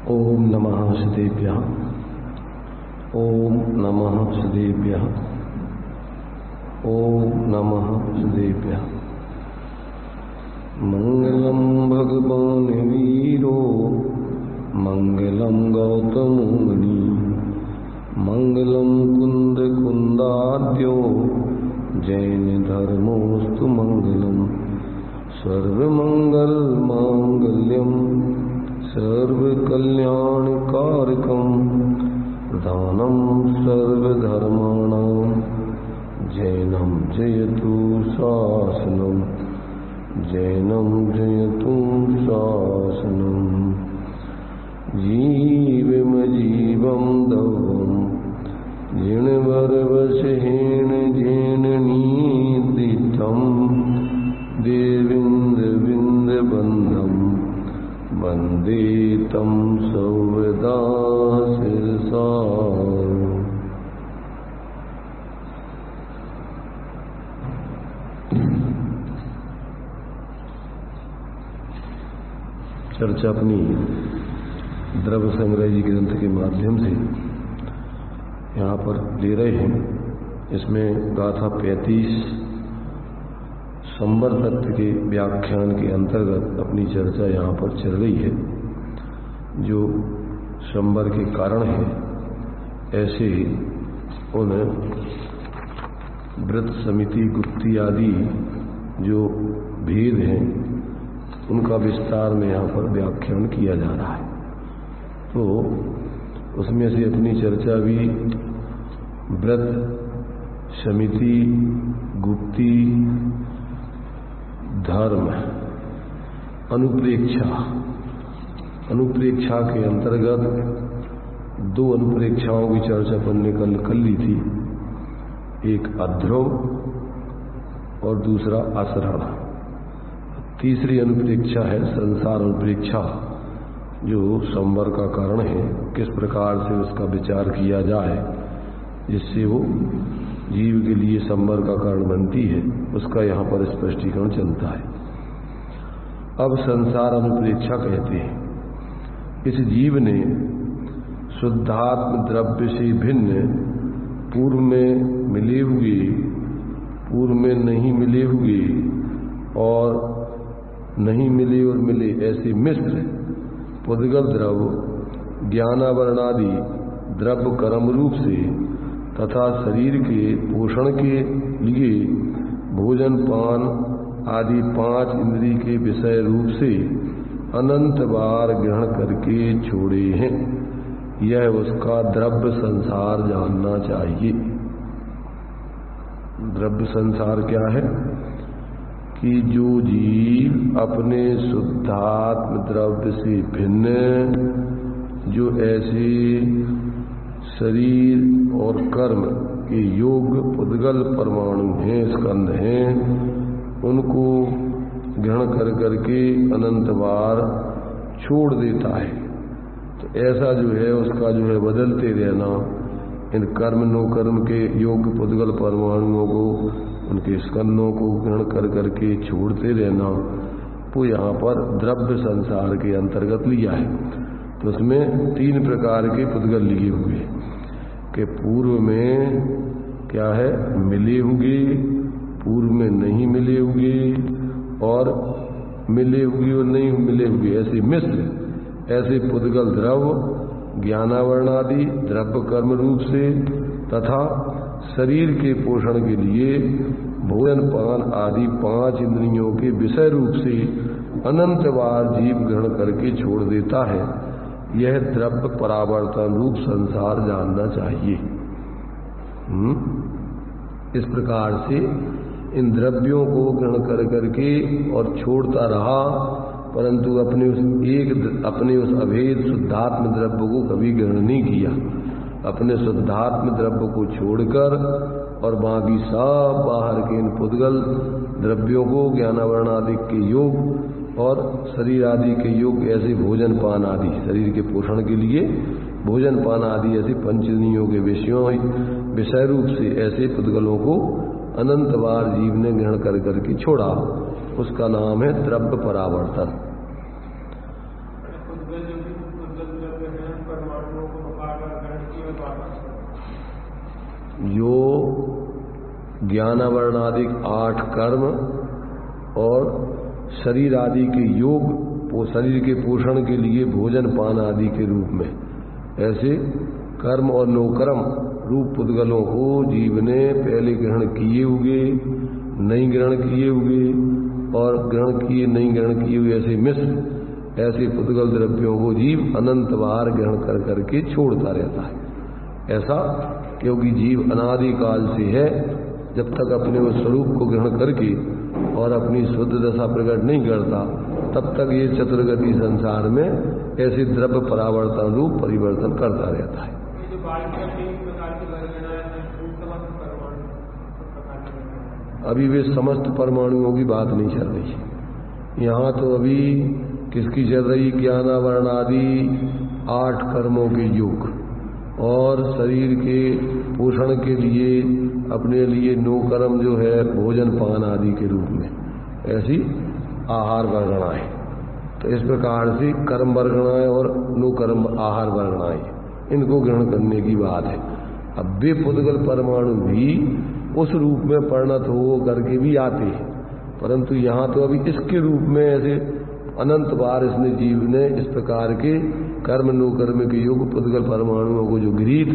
ओम नमः श्रीदेव्यः। ओम नमः श्रीदेव्यः। ओम नमः श्रीदेव्यः। मंगलम भगवान वीरो मंगलम गौतमो मुनि मंगलम कुंद कुंदाद्यो जैन धर्मोस्तु मंगलम सर्वमंगल मांगल्यम सर्वकल्याणकारकं प्रधानं सर्वधर्माणां जैनं जयतु शासनं जैनं जयतु शासनं जीवमजीवं दवं जिणवरवशेन जेननीदितं देविन्द्रविन्दबन्धं वन्दे तं सर्वदा शिरसा। चर्चा अपनी द्रव्य संग्रह जी ग्रंथ के माध्यम से यहाँ पर ले रहे हैं। इसमें गाथा 35 संबर तत्व के व्याख्यान के अंतर्गत अपनी चर्चा यहाँ पर चल रही है। जो संबर के कारण है, ऐसे उन व्रत समिति गुप्ती आदि जो भेद हैं उनका विस्तार में यहाँ पर व्याख्यान किया जा रहा है। तो उसमें से अपनी चर्चा भी व्रत समिति गुप्ती धर्म अनुप्रेक्षा के अंतर्गत दो अनुप्रेक्षाओं की चर्चा अपन ने कल कर ली थी। एक अध्रुव और दूसरा आसरण। तीसरी अनुप्रेक्षा है संसार अनुप्रेक्षा, जो संवर का कारण है। किस प्रकार से उसका विचार किया जाए जिससे वो जीव के लिए संवर का कारण बनती है, उसका यहाँ पर स्पष्टीकरण चलता है। अब संसार अनुप्रेक्षा कहते हैं इस जीव ने शुद्धात्म द्रव्य से भिन्न पूर्व में मिले हुए, पूर्व में नहीं मिले हुए और नहीं मिले और मिले ऐसे मिश्र पुद्गल द्रव्य ज्ञानावरणादि द्रव्य कर्म रूप से तथा शरीर के पोषण के लिए भोजन पान आदि 5 इंद्रिय के विषय रूप से अनंत बार ग्रहण करके छोड़े हैं। यह उसका द्रव्य संसार जानना चाहिए। द्रव्य संसार क्या है कि जो जीव अपने शुद्धात्म द्रव्य से भिन्न जो ऐसे शरीर और कर्म के योग पुद्गल परमाणु हैं, स्कंध हैं, उनको ग्रहण कर करके अनंत बार छोड़ देता है। तो ऐसा जो है उसका जो है बदलते रहना, इन कर्म नो कर्म के योग पुद्गल परमाणुओं को, उनके स्कंदों को ग्रहण कर करके छोड़ते रहना, वो यहाँ पर द्रव्य संसार के अंतर्गत लिया है। तो उसमें 3 प्रकार के पुद्गल लिए हुए कि पूर्व में क्या है मिले हुए, पूर्व में नहीं मिले हुए और मिले हुए और नहीं मिले हुए, ऐसे मिश्र ऐसे पुद्गल द्रव्य ज्ञानावरणादि द्रव्य कर्म रूप से तथा शरीर के पोषण के लिए भोजन पान आदि 5 इंद्रियों के विषय रूप से अनंत बार जीव ग्रहण करके छोड़ देता है। यह द्रव्य परावर्तन रूप संसार जानना चाहिए। इस प्रकार से इन द्रव्यों को ग्रहण कर करके और छोड़ता रहा, परंतु अपने उस अभेद शुद्धात्म द्रव्य को कभी ग्रहण नहीं किया। अपने शुद्धात्म द्रव्य को छोड़कर और बाकी सब बाहर के इन पुद्गल द्रव्यों को ज्ञानावरण आदि के योग और शरीर आदि के योग, ऐसे भोजन पान आदि शरीर के पोषण के लिए भोजन पान आदि ऐसे 5 इंद्रियों के विषय रूप से ऐसे पुद्गलों को अनंत बार जीव ने ग्रहण कर करके छोड़ा। उसका नाम है द्रव्य परावर्तन। जो ज्ञानावरणादि 8 कर्म और शरीर आदि के योग, शरीर के पोषण के लिए भोजन पान आदि के रूप में, ऐसे कर्म और नौकर्म रूप पुद्गलों को जीव ने पहले ग्रहण किए हुए, नहीं ग्रहण किए हुए और ग्रहण किए नहीं ग्रहण किए हुए, ऐसे मिश्र ऐसे पुद्गल द्रव्यों को जीव अनंत बार ग्रहण कर करके छोड़ता रहता है। ऐसा क्योंकि जीव अनादि काल से है, जब तक अपने उस स्वरूप को ग्रहण करके और अपनी शुद्ध दशा प्रकट नहीं करता, तब तक ये चतुर्गति संसार में ऐसे द्रव्य परावर्तन रूप परिवर्तन करता रहता है। अभी वे समस्त परमाणुओं की बात नहीं चल रही है यहाँ, तो अभी किसकी चल रही? ज्ञानावरण आदि 8 कर्मों के योग और शरीर के पोषण के लिए अपने लिए 9 कर्म जो है भोजन पान आदि के रूप में, ऐसी आहार वर्गणाएं। तो इस प्रकार से कर्म वर्गणाएं और 9 कर्म आहार वर्गणाएं, इनको ग्रहण करने की बात है। अब वे पुद्गल परमाणु भी उस रूप में परिणत हो करके भी आते हैं, परंतु यहाँ तो अभी इसके रूप में ऐसे अनंत बार इसने जीव ने इस प्रकार के कर्म 9 कर्म के योग पुद्गल परमाणुओं को, जो गृहीत,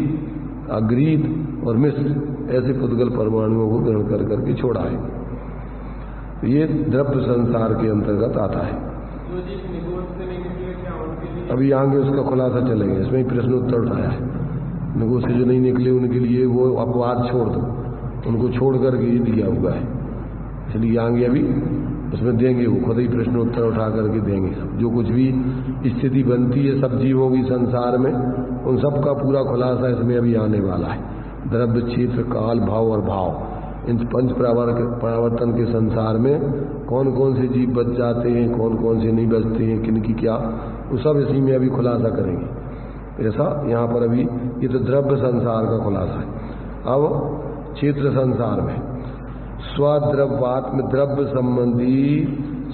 अगृहीत और मिश्र ऐसे पुद्गल परमाणुओं को ग्रहण कर करके छोड़ा है। तो ये द्रव्य संसार के अंतर्गत आता है। अभी आगे उसका खुलासा चलेगा, इसमें ही प्रश्न उत्तर उठाया है। निगोद से जो नहीं निकले उनके लिए वो अपवाद छोड़ दो, उनको छोड़ करके ये दिया हुआ है, इसलिए आगे अभी उसमें देंगे, वो खुद ही प्रश्न उत्तर उठा करके देंगे। जो कुछ भी स्थिति बनती है सब जीवों की संसार में, उन सब का पूरा खुलासा इसमें अभी आने वाला है। द्रव्य, क्षेत्र, काल, भाव और भाव, इन 5 परावर्तन के संसार में कौन कौन से जीव बच जाते हैं, कौन कौन से नहीं बचते हैं, किनकी क्या, वो सब इसी में अभी खुलासा करेंगे। ऐसा यहाँ पर अभी ये तो द्रव्य संसार का खुलासा है। अब क्षेत्र संसार में स्वद्रव्यात्म द्रव्य संबंधी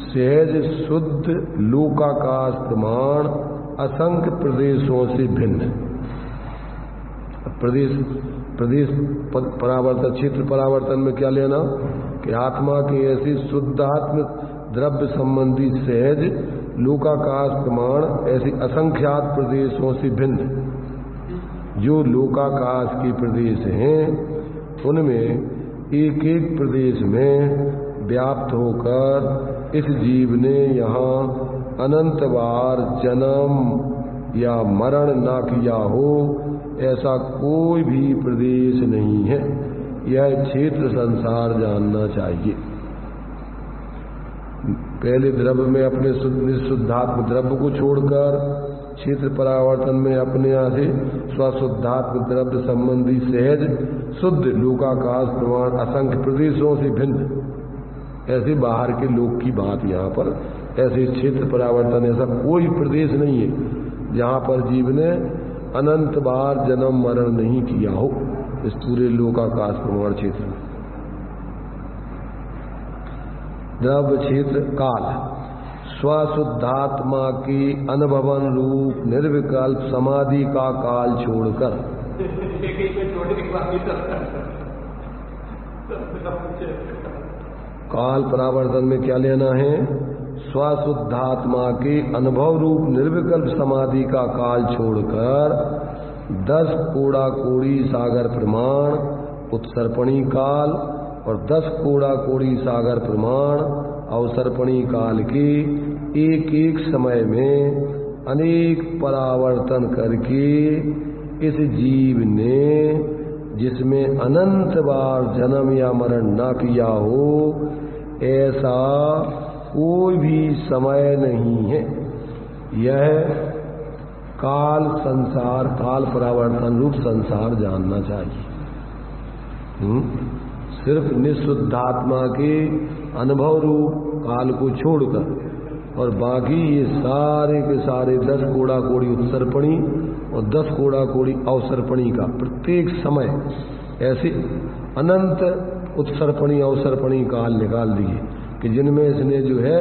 सहज शुद्ध लोकाकाश प्रमाण असंख्य प्रदेशों से भिन्न। प्रदेश परावर्तन, क्षेत्र परावर्तन में क्या लेना कि आत्मा के ऐसे शुद्धात्म द्रव्य संबंधी सहज लोकाकाश प्रमाण ऐसे असंख्यात प्रदेशों से भिन्न। जो लोकाकाश के प्रदेश हैं उनमें एक एक प्रदेश में व्याप्त होकर इस जीव ने यहाँ अनंत बार जन्म या मरण ना किया हो, ऐसा कोई भी प्रदेश नहीं है। यह क्षेत्र संसार जानना चाहिए। पहले द्रव्य में अपने निःशुद्धात्म द्रव्य को छोड़कर क्षेत्र परावर्तन में अपने यहाँ से स्वशुद्धात्म द्रव्य संबंधी सहज शुद्ध लोकाकाश प्रमाण असंख्य प्रदेशों से भिन्न, ऐसे बाहर के लोक की बात यहाँ पर, ऐसे क्षेत्र परावर्तन ऐसा कोई प्रदेश नहीं है जहाँ पर जीव ने अनंत बार जन्म मरण नहीं किया हो, इस पूरे लोकाकाश प्रमाण क्षेत्र में। द्रव्य, क्षेत्र, काल स्वशुद्धात्मा की अनुभवन रूप निर्विकल्प समाधि का काल छोड़कर काल परावर्तन में क्या लेना है? स्वशुद्धात्मा के अनुभव रूप निर्विकल्प समाधि का काल छोड़कर 10 कोड़ा कोड़ी सागर प्रमाण उत्सर्पणी काल और 10 कोड़ा कोड़ी सागर प्रमाण अवसर्पणी काल के एक एक समय में अनेक परावर्तन करके इस जीव ने, जिसमें अनंत बार जन्म या मरण न किया हो, ऐसा कोई भी समय नहीं है। यह काल संसार, काल परावर्तन रूप संसार जानना चाहिए। सिर्फ निःशुद्धात्मा के अनुभव रूप काल को छोड़कर और बाकी ये सारे के सारे 10 कोड़ा कोड़ी उत्सर्पणी और 10 कोड़ा कोड़ी अवसर्पणी का प्रत्येक समय ऐसे अनंत उत्सर्पणी अवसर्पणी काल निकाल दिए कि जिनमें इसने जो है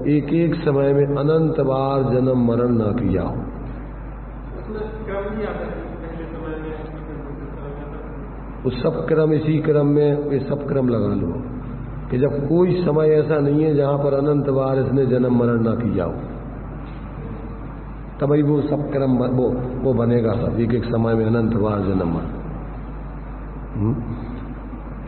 एक एक समय में अनंत बार जन्म मरण ना किया हो। उस सब क्रम, इसी क्रम में ये सब क्रम लगा लो कि जब कोई समय ऐसा नहीं है जहां पर अनंत बार इसने जन्म मरण ना किया हो, तभी वो सब क्रम वो बनेगा सब, एक एक समय में अनंत बार जन्म मरण।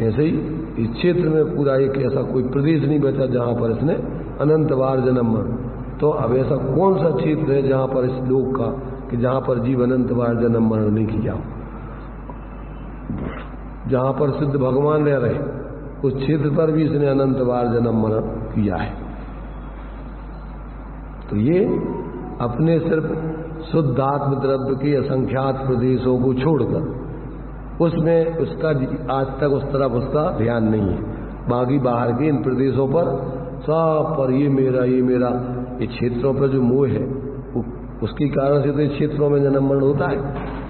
ऐसे ही इस क्षेत्र में पूरा एक ऐसा कोई प्रदेश नहीं बचा जहां पर इसने अनंत बार जन्म मरण। तो अब ऐसा कौन सा क्षेत्र है जहां पर इस लोक का कि जहां पर जीव अनंत बार जन्म मरण नहीं किया हो? जहां पर सिद्ध भगवान रह रहे उस क्षेत्र पर भी इसने अनंत बार जन्म मरण किया है। तो ये अपने सिर्फ शुद्ध आत्म द्रव्य के असंख्यात प्रदेशों को छोड़कर उसमें उसका आज तक उस तरफ उसका ध्यान नहीं है। बाकी बाहर के इन प्रदेशों पर सब पर ये मेरा ये क्षेत्रों पर जो मोह है उसके कारण से तो इस क्षेत्रों में जन्म मरण होता है।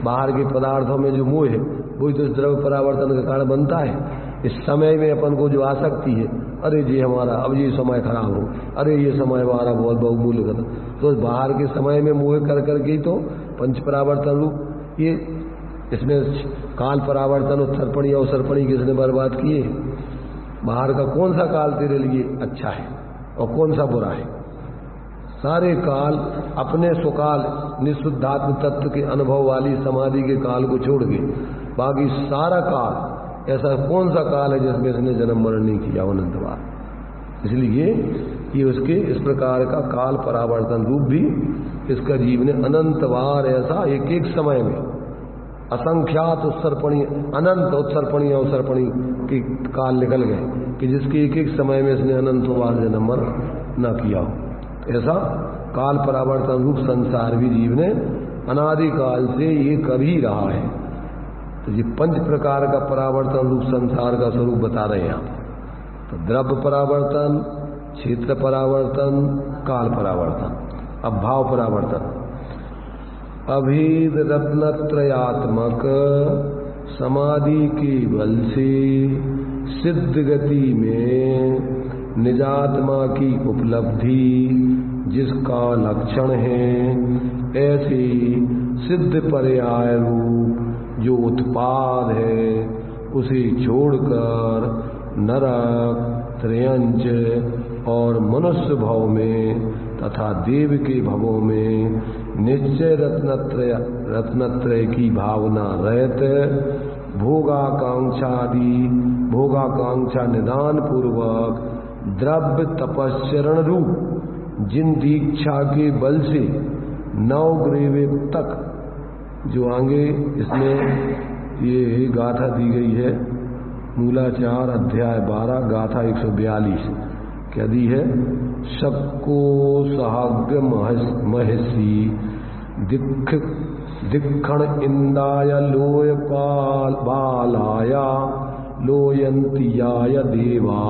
बाहर के पदार्थों में जो मोह है वही तो इस द्रव्य परावर्तन का कारण बनता है। इस समय में अपन को जो आसक्ति है, अरे जी हमारा अब ये समय खराब हो, अरे ये समय हमारा बहुत बहुमूल्य खत्म, तो बाहर के समय में मोह कर करके ही तो पंच परावर्तन रूप ये इसमें काल परावर्तन उत्सर्पणी अवसर्पणी किसने बर्बाद किए? बाहर का कौन सा काल तेरे लिए अच्छा है और कौन सा बुरा है? सारे काल अपने सुकाल निशुद्धात्म तत्व के अनुभव वाली समाधि के काल को छोड़ के बाकी सारा काल ऐसा कौन सा काल है जिसमें इसने जन्म मरण नहीं किया अनंत बार। इसलिए ये उसके इस प्रकार का काल परावर्तन रूप भी इसका जीव ने अनंत बार ऐसा एक एक समय में असंख्यात उत्सर्पणी अनंत उत्सर्पणी अवसर्पणी के काल निकल गए कि जिसके एक एक समय में इसने अनंत बार जन्म मरण न किया हो। ऐसा काल परावर्तन रूप संसार भी जीव ने अनादिकाल से ये कभी रहा है। तो ये पंच प्रकार का परावर्तन रूप संसार का स्वरूप बता रहे हैं आप। तो द्रव्य परावर्तन, क्षेत्र परावर्तन, काल परावर्तन, अब भाव परावर्तन। अभेद रत्नत्रयात्मक समाधि के बल से सिद्ध गति में निजात्मा की उपलब्धि जिसका लक्षण है, ऐसे सिद्ध पर्याय रूप जो उत्पाद है उसे छोड़कर नरक, त्रयंच और मनुष्य भव में तथा देव के भवों में निश्चय रत्नत्रय की भावना रहते भोगाकांक्षा निदान पूर्वक द्रव्य तपस्चरण रूप जिन दीक्षा के बल से नवग्रीवे तक जो आगे इसमें ये गाथा दी गई है, मूलाचार अध्याय 12 गाथा 142 क्या दी है? शक्को सहाग्र महसी दिक्षण इंदाय लोय बालाया लोयंतियाय देवा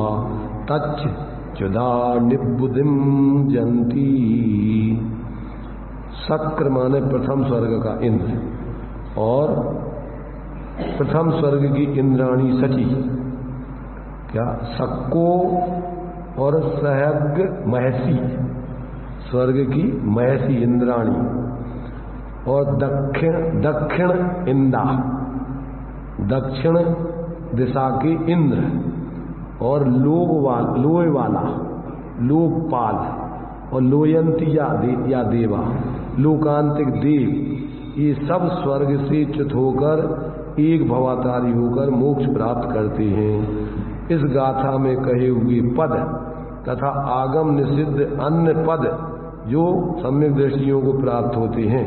तच्च चुदा निबुदिम जंती। शक्र माने प्रथम स्वर्ग का इंद्र और प्रथम स्वर्ग की इंद्राणी सची। क्या? शक्को और सहग महसी, स्वर्ग की महसी इंद्राणी, और दक्षिण इंदा, दक्षिण दिशा के इंद्र, और लोय वाला लोकपाल, और लोयंती या देवा लोकांतिक देव, ये सब स्वर्ग से च्युत होकर एक भवातारी होकर मोक्ष प्राप्त करते हैं। इस गाथा में कहे हुए पद तथा आगम निषिद्ध अन्य पद जो सम्यक दृष्टियों को प्राप्त होते हैं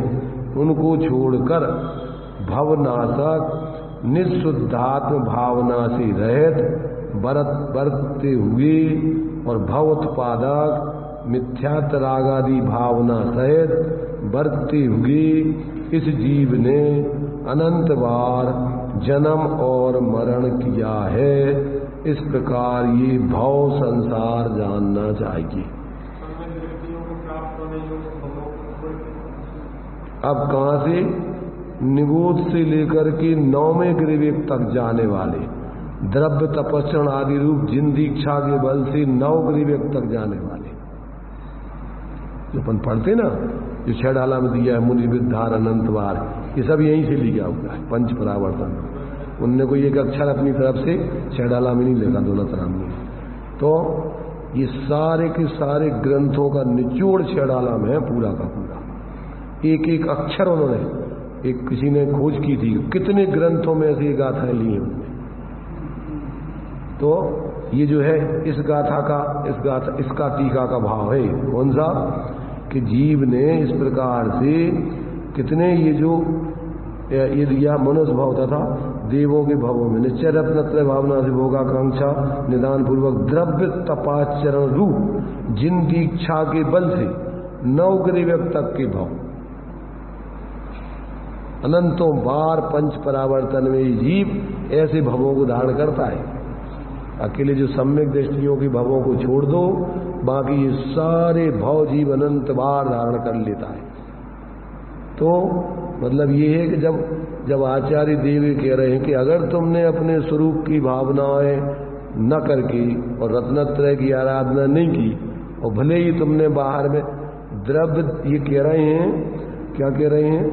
उनको छोड़कर भवनाशक निःशुद्धात्म भावना से रहित बरतते हुए और भवोत्पादक मिथ्यात्रागादि भावना सहित बरतते हुए इस जीव ने अनंत बार जन्म और मरण किया है। इस प्रकार ये भव संसार जानना चाहिए। अब कहां से? निबोध से लेकर के 9वें ग्रीवेक तक जाने वाले द्रव्य तपस्रण आदि रूप जिन दीक्षा के बल से 9 ग्रीवेक तक जाने वाले जो अपन पढ़ते ना, जो 6 डाला में दिया है, मुनि विद्धार अनंत बार, ये सब यहीं से लिया हुआ है पंच परावर्तन। उनने कोई एक अक्षर अपनी तरफ से 6 डाला में नहीं लिखा, दोनों में। तो ये सारे के सारे ग्रंथों का निचोड़ 6 डाला में है, पूरा का पूरा एक एक अक्षर। उन्होंने एक किसी ने खोज की थी कितने ग्रंथों में ऐसी गाथाएं ली हैं उन्होंने। तो ये जो है इस गाथा का इसका टीका का भाव है कौन सा, कि जीव ने इस प्रकार से कितने ये जो ये दिया मनुष्य भाव तथा देवों के भावों में निश्चय रत्नत्रय भावना से भोगाकांक्षा निदान पूर्वक द्रव्य तपाचरण रूप जिन दीक्षा के बल से 9 ग्रीव तक के भाव अनंतों बार पंच परावर्तन में जीव ऐसे भवों को धारण करता है। अकेले जो सम्यक दृष्टियों की भवों को छोड़ दो, बाकी ये सारे भव जीव अनंत बार धारण कर लेता है। तो मतलब ये है कि जब आचार्य देव कह रहे हैं कि अगर तुमने अपने स्वरूप की भावनाएं न करके और रत्नत्रय की आराधना नहीं की, और भले ही तुमने बाहर में द्रव्य, ये कह रहे हैं क्या कह रहे हैं,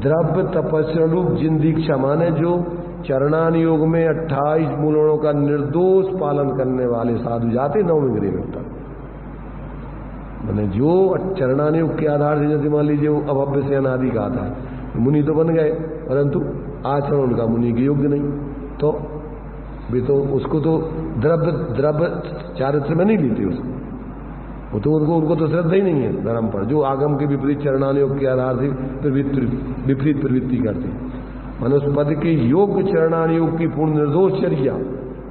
द्रव्य तपस्या रूप जिन दीक्षा माने जो चरणान योग में 28 मूलनों का निर्दोष पालन करने वाले साधु जाते 9वें ग्रेव तक। मैंने जो चरणान योग के आधार से जैसे मान लीजिए अभव्य से अनादि का था, मुनि तो बन गए परंतु आचरण उनका मुनि के योग्य नहीं, तो भी तो उसको तो द्रव्य चारित्र में नहीं लेते उसको, वो तो उनको तो श्रद्धा ही नहीं है धर्म पर, जो आगम के विपरीत चरणान योग के आधार से विपरीत प्रवृत्ति करते। मनुष्य पद के योग्य चरणान योग की पूर्ण निर्दोष चर्या,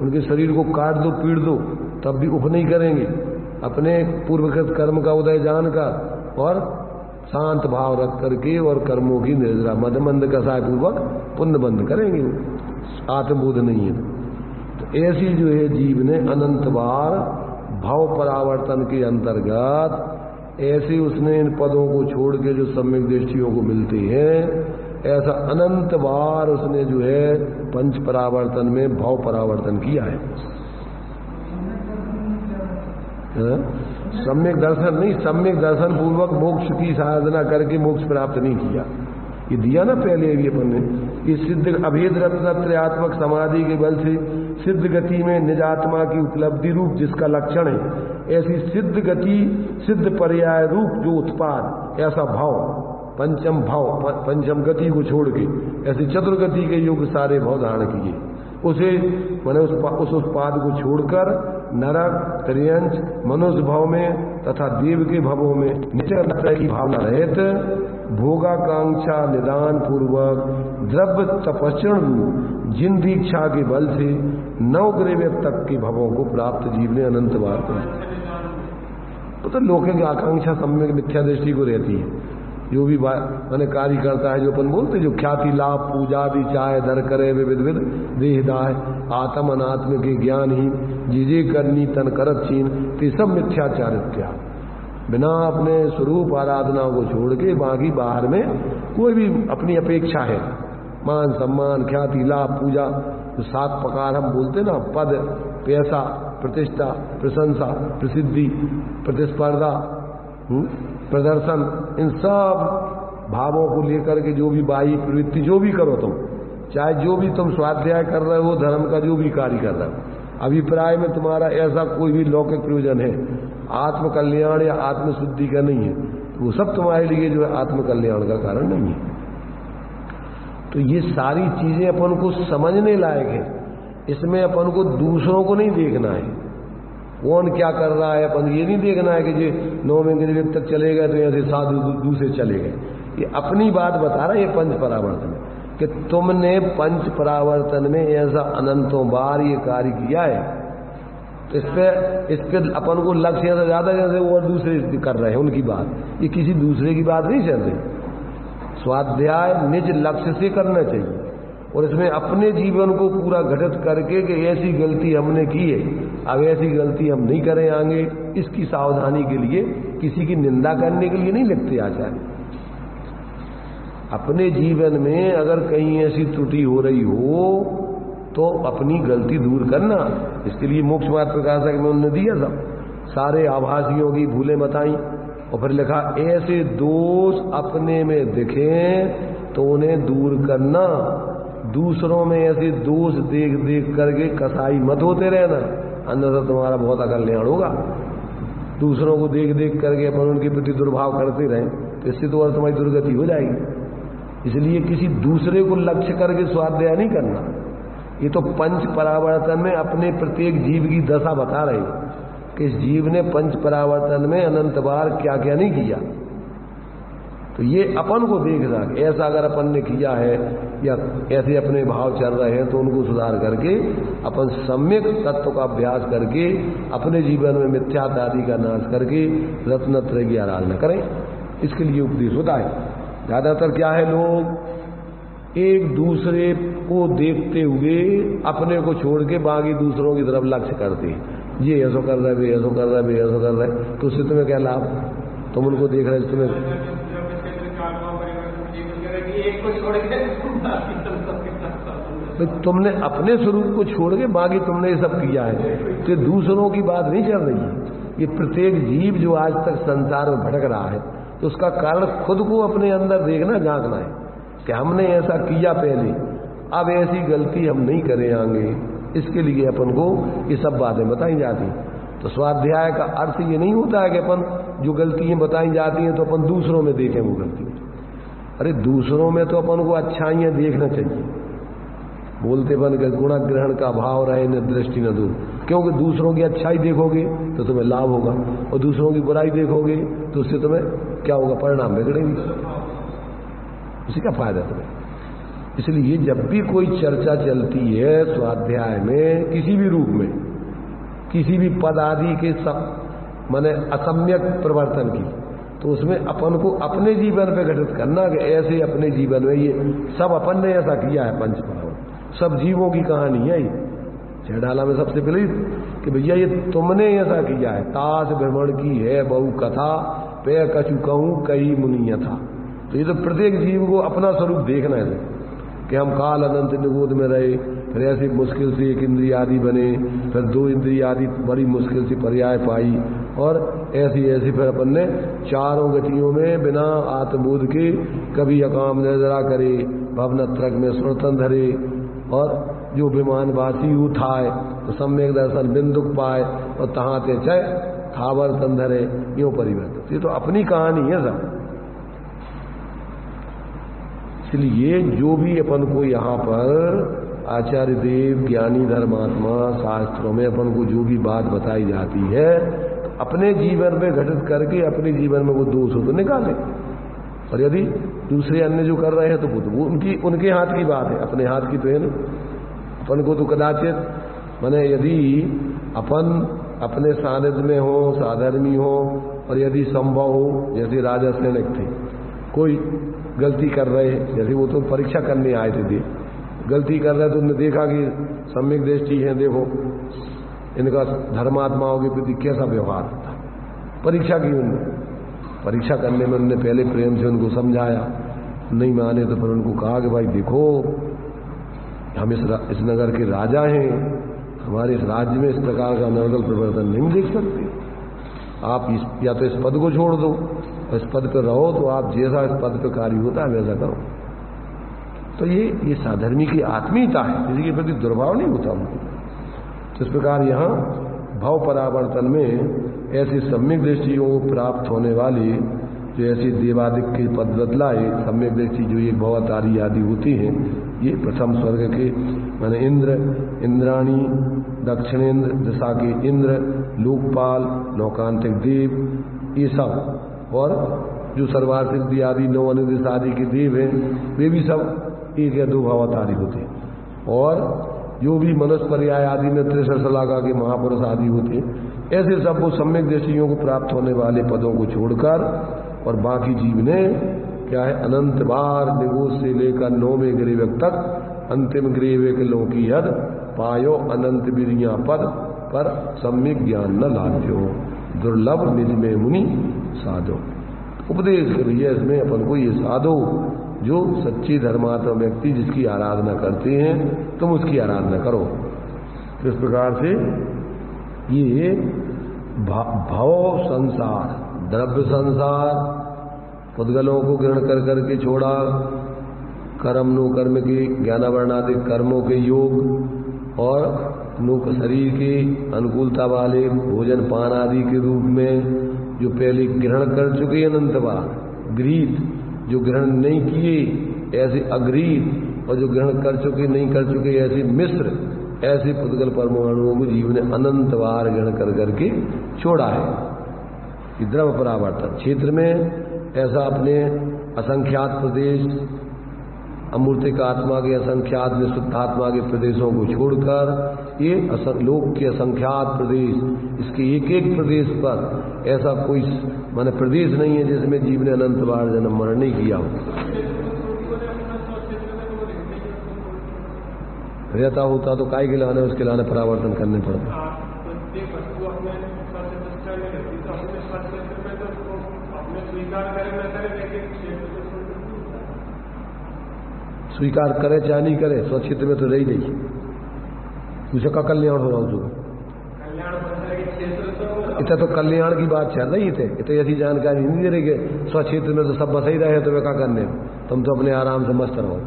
उनके शरीर को काट दो पीट दो तब भी उप नहीं करेंगे, अपने पूर्वकृत कर्म का उदय जानकर और शांत भाव रख करके और कर्मों की निर्जरा मदमंद कसाय पूर्वक पुण्य बंद करेंगे, आत्मबोध नहीं है। तो ऐसी जो है जीव ने अनंत बार भाव परावर्तन के अंतर्गत ऐसे उसने इन पदों को छोड़ के जो सम्यक दृष्टियों को मिलते हैं, ऐसा अनंत बार उसने जो है पंच परावर्तन में भाव परावर्तन किया है। सम्यक दर्शन नहीं, सम्यक दर्शन पूर्वक मोक्ष की साधना करके मोक्ष प्राप्त नहीं किया। ये दिया ना पहले भी अपन ने, ये सिद्ध अभेद रत्नत्रयात्मक समाधि के बल से सिद्ध गति में निजात्मा की उपलब्धि रूप जिसका लक्षण है, ऐसी सिद्ध गति सिद्ध पर्याय रूप जो उत्पाद, ऐसा भाव पंचम भाव पंचम गति को छोड़ के ऐसे चतुर्गति के युग सारे भाव धारण किए, उसे मैंने उस उत्पाद को छोड़कर नरक त्रियंच मनुष्य भाव में तथा देव के भावों में नित्य की भावना रहित भोगाकांक्षा निदान पूर्वक द्रव्य तपस्या रूप जिन दीक्षा के बल से 9 ग्रेव तक के भावों को प्राप्त जीव ने अनंत बार कर। तो लोगों की आकांक्षा सम्यक मिथ्या दृष्टि को रहती है, जो भी मैंने कार्य करता है, जो अपन बोलते जो ख्याति लाभ पूजा दी चाहे दर करे वे विद विद देहदाय आत्म अनात्म के ज्ञान ही जीजे करनी तन करत छीन, तो सब मिथ्याचारित्या बिना अपने स्वरूप आराधना को छोड़ के बाकी बाहर में कोई भी अपनी अपेक्षा है, मान सम्मान ख्याति लाभ पूजा, तो 7 प्रकार हम बोलते ना, पद पैसा प्रतिष्ठा प्रशंसा प्रसिद्धि प्रतिस्पर्धा प्रदर्शन, इन सब भावों को लेकर के जो भी बाह्य प्रवृत्ति जो भी करो तुम, चाहे जो भी तुम स्वाध्याय कर रहे हो, धर्म का जो भी कार्य कर रहे हो, अभिप्राय में तुम्हारा ऐसा कोई भी लौकिक प्रयोजन है, आत्म कल्याण या आत्म शुद्धि का नहीं है, तो वो सब तुम्हारे लिए जो है आत्म कल्याण का कारण नहीं है। तो ये सारी चीजें अपन को समझने लायक है, इसमें अपन को दूसरों को नहीं देखना है, कौन क्या कर रहा है, अपन ये नहीं देखना है कि जो 9वें ग्रेव तक चले गए तो ऐसे साधु दूसरे चले गए। ये अपनी बात बता रहा है ये पंच परावर्तन, कि तुमने पंच परावर्तन में ऐसा अनंतों बार ये कार्य किया है, तो इस पे अपन को लक्ष्य से ज्यादा जैसे वो और दूसरे कर रहे हैं उनकी बात, ये किसी दूसरे की बात नहीं चल रही। स्वाध्याय निज लक्ष्य से करना चाहिए और इसमें अपने जीवन को पूरा घटित करके कि ऐसी गलती हमने की है, अब ऐसी गलती हम नहीं करें आगे, इसकी सावधानी के लिए, किसी की निंदा करने के लिए नहीं लिखते आचार्य। अपने जीवन में अगर कहीं ऐसी त्रुटि हो रही हो तो अपनी गलती दूर करना, इसके लिए मोक्ष मार्ग प्रकाशक में उन्होंने दिया सब, सारे आभासियों की भूलें बताई और फिर लिखा ऐसे दोष अपने में दिखें तो उन्हें दूर करना, दूसरों में ऐसे दोष देख देख करके कसाई मत होते रहना, अन्यथा तुम्हारा बहुत अकल्याण होगा। दूसरों को देख देख करके अपन उनके प्रति दुर्भाव करते रहें तो इससे तो और तुम्हारी दुर्गति हो जाएगी। इसलिए किसी दूसरे को लक्ष्य करके स्वाध्याय नहीं करना। ये तो पंच परावर्तन में अपने प्रत्येक जीव की दशा बता रहे कि इस जीव ने पंच परावर्तन में अनंत बार क्या क्या नहीं किया। तो ये अपन को देखना, ऐसा अगर अपन ने किया है या ऐसे अपने भाव चल रहे हैं तो उनको सुधार करके अपन सम्यक तत्व का अभ्यास करके अपने जीवन में मिथ्यात्व आदि का नाश करके रत्नत्रय की आराधना करें। इसके लिए उपदेश होता है। ज्यादातर क्या है, लोग एक दूसरे को देखते हुए अपने को छोड़ के बाकी दूसरों की तरफ लक्ष्य करते हैं। ये ऐसा कर रहा है, वे ऐसा कर रहा है, वे ऐसा कर रहा है, तो उससे तुम्हें क्या लाभ? तुम उनको देख रहे हो, तुम्हें तुमने अपने स्वरूप को छोड़ के बाकी तुमने ये सब किया है। तो दूसरों की बात नहीं चल रही है। ये प्रत्येक जीव जो आज तक संसार में भटक रहा है तो उसका कारण खुद को अपने अंदर देखना, झांकना है कि हमने ऐसा किया पहले, अब ऐसी गलती हम नहीं करें आगे। इसके लिए अपन को ये सब बातें बताई जाती। तो स्वाध्याय का अर्थ ये नहीं होता है कि अपन जो गलतियां बताई जाती हैं तो अपन दूसरों में देखें वो गलती। अरे दूसरों में तो अपन को अच्छाइयां देखना चाहिए। बोलते बन के गुणग्रहण का भाव रहे न दृष्टि न दूर, क्योंकि दूसरों की अच्छाई देखोगे तो तुम्हें लाभ होगा और दूसरों की बुराई देखोगे तो उससे तुम्हें क्या होगा, परिणाम बिगड़ेंगे। उसी का फायदा तुम्हें। इसलिए जब भी कोई चर्चा चलती है स्वाध्याय में किसी भी रूप में, किसी भी पद आदि के सब माने असम्यक प्रवर्तन की, तो उसमें अपन को अपने जीवन पे घटित करना कि ऐसे अपने जीवन में ये सब अपन ने ऐसा किया है। पंच परावर्तन सब जीवों की कहानी है। छेड़ाला में सबसे पहले कि भैया ये तुमने ऐसा किया है। ताश भ्रमण की है बहु कथा, पे कछु कहूं कई मुनिया था। तो ये तो प्रत्येक जीव को अपना स्वरूप देखना है कि हम काल अनंत निगोद में रहे, फिर ऐसे मुश्किल से एक इंद्रिय आदि बने, फिर दो इंद्रिय आदि बड़ी मुश्किल से पर्याय पाई, और ऐसी ऐसी फिर अपन ने चारों गतियों में बिना आत्मबोध के कभी अकाम नजरा करे, भवनत्रक में सुरतन धरे, और जो विमानवासी उठाए तो सम्यक दर्शन बिंदुक पाए, और तहाँ ते चय थावर तंधरे, यूं परिवर्तित। ये तो अपनी कहानी है सब। इसलिए जो भी अपन को यहाँ पर आचार्य देव, ज्ञानी धर्मात्मा शास्त्रों में अपन को जो भी बात बताई जाती है तो अपने जीवन में घटित करके अपने जीवन में वो दोष हो तो निकाले। और यदि दूसरे अन्य जो कर रहे हैं तो वो उनके हाथ की बात है, अपने हाथ की तो है ना। अपन को तो कदाचित माने यदि अपन अपने सानिध्य में हो, साधर्मी हो, और यदि संभव हो, जैसे राजा सैनिक थे, कोई गलती कर रहे हैं, जैसे वो तो परीक्षा करने आए थे, गलती कर रहे तो उन्होंने देखा कि सम्यक दृष्टि है, देखो इनका धर्मात्माओं के प्रति कैसा व्यवहार था। परीक्षा की उन्होंने, परीक्षा करने में उन्होंने पहले प्रेम से उनको समझाया, नहीं माने तो फिर उनको कहा कि भाई देखो हम इस नगर के राजा हैं, हमारे इस राज्य में इस प्रकार का नर्गल प्रवर्तन नहीं देख सकते। आप या तो इस पद को छोड़ दो, इस पद पर रहो तो आप जैसा इस पद पर कार्य होता है वैसा करो। तो ये साधर्मी की आत्मीयता है, किसी के प्रति दुर्भाव नहीं होता उनको। तो इस प्रकार यहाँ भाव परावर्तन में ऐसी सम्यक दृष्टियों को प्राप्त होने वाली जो ऐसी देवादिक के पद बदलाए सम्यक दृष्टि जो एक भवतारी आदि होती हैं, ये प्रथम स्वर्ग के माने इंद्र, इंद्राणी, दक्षिणेंद्र दिशा के इंद्र, लोकपाल, लोकांतिक देव, ये सब, और जो सर्वार्थिक आदि नौ अनुदिश आदि के देव हैं वे भी सब एक या दो भवतारी होते हैं। और जो भी मनुष्य पर्याय आदि में त्रिशलाका के महापुरुष आदि होते हैं, ऐसे सब वो सम्यक दृष्टियों को प्राप्त होने वाले पदों को छोड़कर और बाकी जीव ने क्या है, अनंत बार निगोष से लेकर 9वें ग्रीवक तक अंतिम ग्रीवक लो की हद पायो अनंत बिरिया पद पर सम्यक ज्ञान न लाभ्यो दुर्लभ निज में मुनि साधो। उपदेश के भैया इसमें अपन को ये साधो जो सच्ची धर्मात्मा व्यक्ति जिसकी आराधना करते हैं तुम उसकी आराधना करो। इस प्रकार से ये भव संसार द्रव्य संसार पुद्गलों को ग्रहण कर करके छोड़ा, कर्म नु कर्म की ज्ञानावरणादि कर्मों के योग और नु शरीर की अनुकूलता वाले भोजन पान आदि के रूप में जो पहले ग्रहण कर चुके अनंत बार गृहीत, जो ग्रहण नहीं किए ऐसे अगृहीत, और जो ग्रहण कर चुके नहीं कर चुके ऐसे मिश्र, ऐसे पुद्गल परमाणुओं को जीव ने अनंत बार ग्रहण कर करके छोड़ा है। कि द्रव्य परावर्तन क्षेत्र में ऐसा अपने असंख्यात प्रदेश, अमूर्तिक आत्मा के असंख्यात निःशुद्धात्मा के प्रदेशों को छोड़कर ये लोक के असंख्यात प्रदेश, इसके एक एक प्रदेश पर ऐसा कोई माने प्रदेश नहीं है जिसमें जीव ने अनंत बार जन्म मरण नहीं किया हो। रहता होता तो काय के लाने उसके लाने परावर्तन करने पड़ते। स्वीकार करे चाहे नहीं करे, स्वक्षेत्र में तो रही नहीं। उसे का कल्याण हो रहा हूँ इतना तो कल्याण की बात चल रही थे, इतने ऐसी जानकारी नहीं दे रही कि स्वक्षेत्र में तो सब बस ही रहे तो वे क्या करने, तुम तो अपने आराम से मस्त रहो।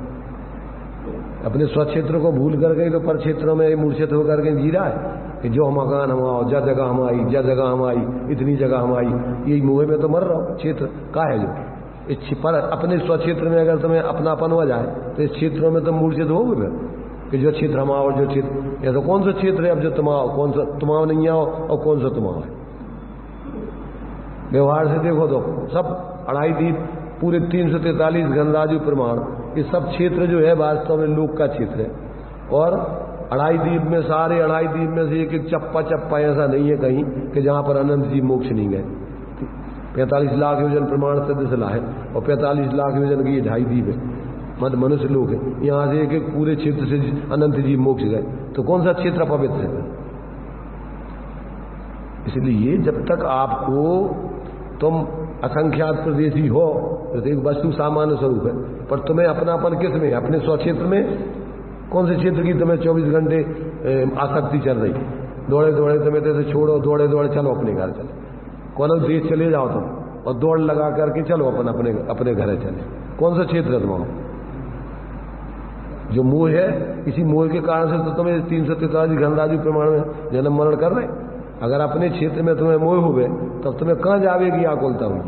अपने स्वक्षेत्र को भूल कर गई तो पर क्षेत्रों में मूर्छित होकर के जी रहा है कि जो मकान हम आओ, जा जगह हम आई, जा जगह हम आई, इतनी जगह हम आई, यही मुँह में तो मर रहा हूँ। क्षेत्र का है जो इस पर अपने स्वक्षेत्र में अगर तुम्हें अपनापन हो जाए तो इस क्षेत्रों में तुम मूर्छित हो गए कि जो क्षेत्र हम आओ, जो क्षेत्र ऐसा कौन सा क्षेत्र है अब जो तुम आओ, कौन सा तुम आओ नहीं आओ और कौन सा तुम आओ। व्यवहार से देखो तो सब अढ़ाई दीप पूरे 343 गणराज्य प्रमाण, ये सब क्षेत्र जो है वास्तव में लोक का क्षेत्र है। और अढ़ाई द्वीप में सारे अढ़ाई द्वीप में से एक एक चप्पा चप्पा ऐसा नहीं है कहीं कि जहां पर अनंत जी मोक्ष नहीं गए। 45 लाख योजन प्रमाण सिद्ध सलाह है और 45 लाख योजन की 2.5 द्वीप है, मत मनुष्य लोग है। यहां से एक एक पूरे क्षेत्र से अनंत जी मोक्ष गए, तो कौन सा क्षेत्र पवित्र है? इसलिए जब तक आपको तुम असंख्यात प्रदेशी हो तो एक वस्तु सामान्य स्वरूप है, पर तुम्हें अपनापन किस में? अपने स्वक्षेत्र में। कौन से क्षेत्र की तुम्हें 24 घंटे आसक्ति चल रही? दौड़े दौड़े तुम्हें तो छोड़ो, दौड़े दौड़े चलो अपने घर चले, कौन देश चले जाओ तुम और दौड़ लगा करके चलो अपने घर चले। कौन सा क्षेत्र है तुम्हारा? जो मोह है, इसी मोह के कारण से तो तुम्हें 343 घनराज्य प्रमाण में जन्म मरण कर रहे। अगर अपने क्षेत्र में तुम्हें मोह हो गए तब तुम्हें कहां जावेगी आकुलता हुई?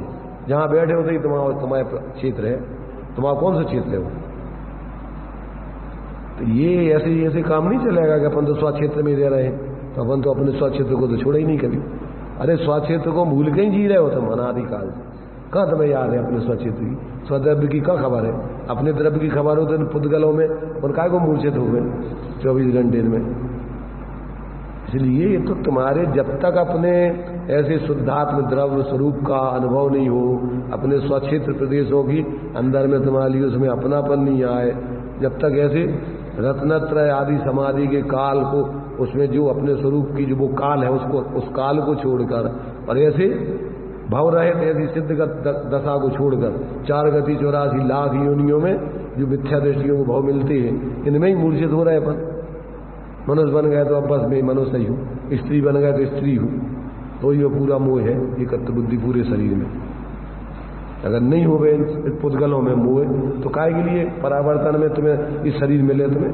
जहां बैठे होते ही तुम्हारा क्षेत्र है। तुम्हारा कौन सा क्षेत्र है वो? तो ये ऐसे काम नहीं चलेगा कि अपन तो स्वक्षेत्र में रह रहे हैं, तो अपन तो अपने स्वक्षेत्र को तो छोड़ा ही नहीं कभी। अरे स्वक्षेत्र को भूल के ही जी रहे हो तुम अनादिकाल से। कहाँ तुम्हें याद है अपने स्वक्षेत्र की? स्वद्रव्य की क्या खबर है? अपने द्रव्य की खबर हो तो पुद्गलों में और काय को मूर्छित हो गए 24 घंटे में। इसलिए ये तो तुम्हारे जब तक अपने ऐसे शुद्धात्म द्रव्य स्वरूप का अनुभव नहीं हो, अपने स्वक्षेत्र प्रदेशों की अंदर में तुम्हारे लिए उसमें अपनापन नहीं आए, जब तक ऐसे रत्नत्रय आदि समाधि के काल को, उसमें जो अपने स्वरूप की जो वो काल है उसको, उस काल को छोड़कर और ऐसे भव रहे ऐसी सिद्धगत दशा को छोड़कर 4 गति 84 लाख योनियों में जो मिथ्या दृष्टियों को भाव मिलते हैं, इनमें ही मूर्छित हो रहे अपन। मनुष्य बन गए तो अब बस मैं मनुष्य ही हूँ, स्त्री बन गए तो स्त्री हूँ, तो ये पूरा मोह है, एकत्र बुद्धि पूरे शरीर में। अगर नहीं हो गए इन पुद्गलों में मोह तो काय के लिए परावर्तन में तुम्हें इस शरीर मिले तुम्हें?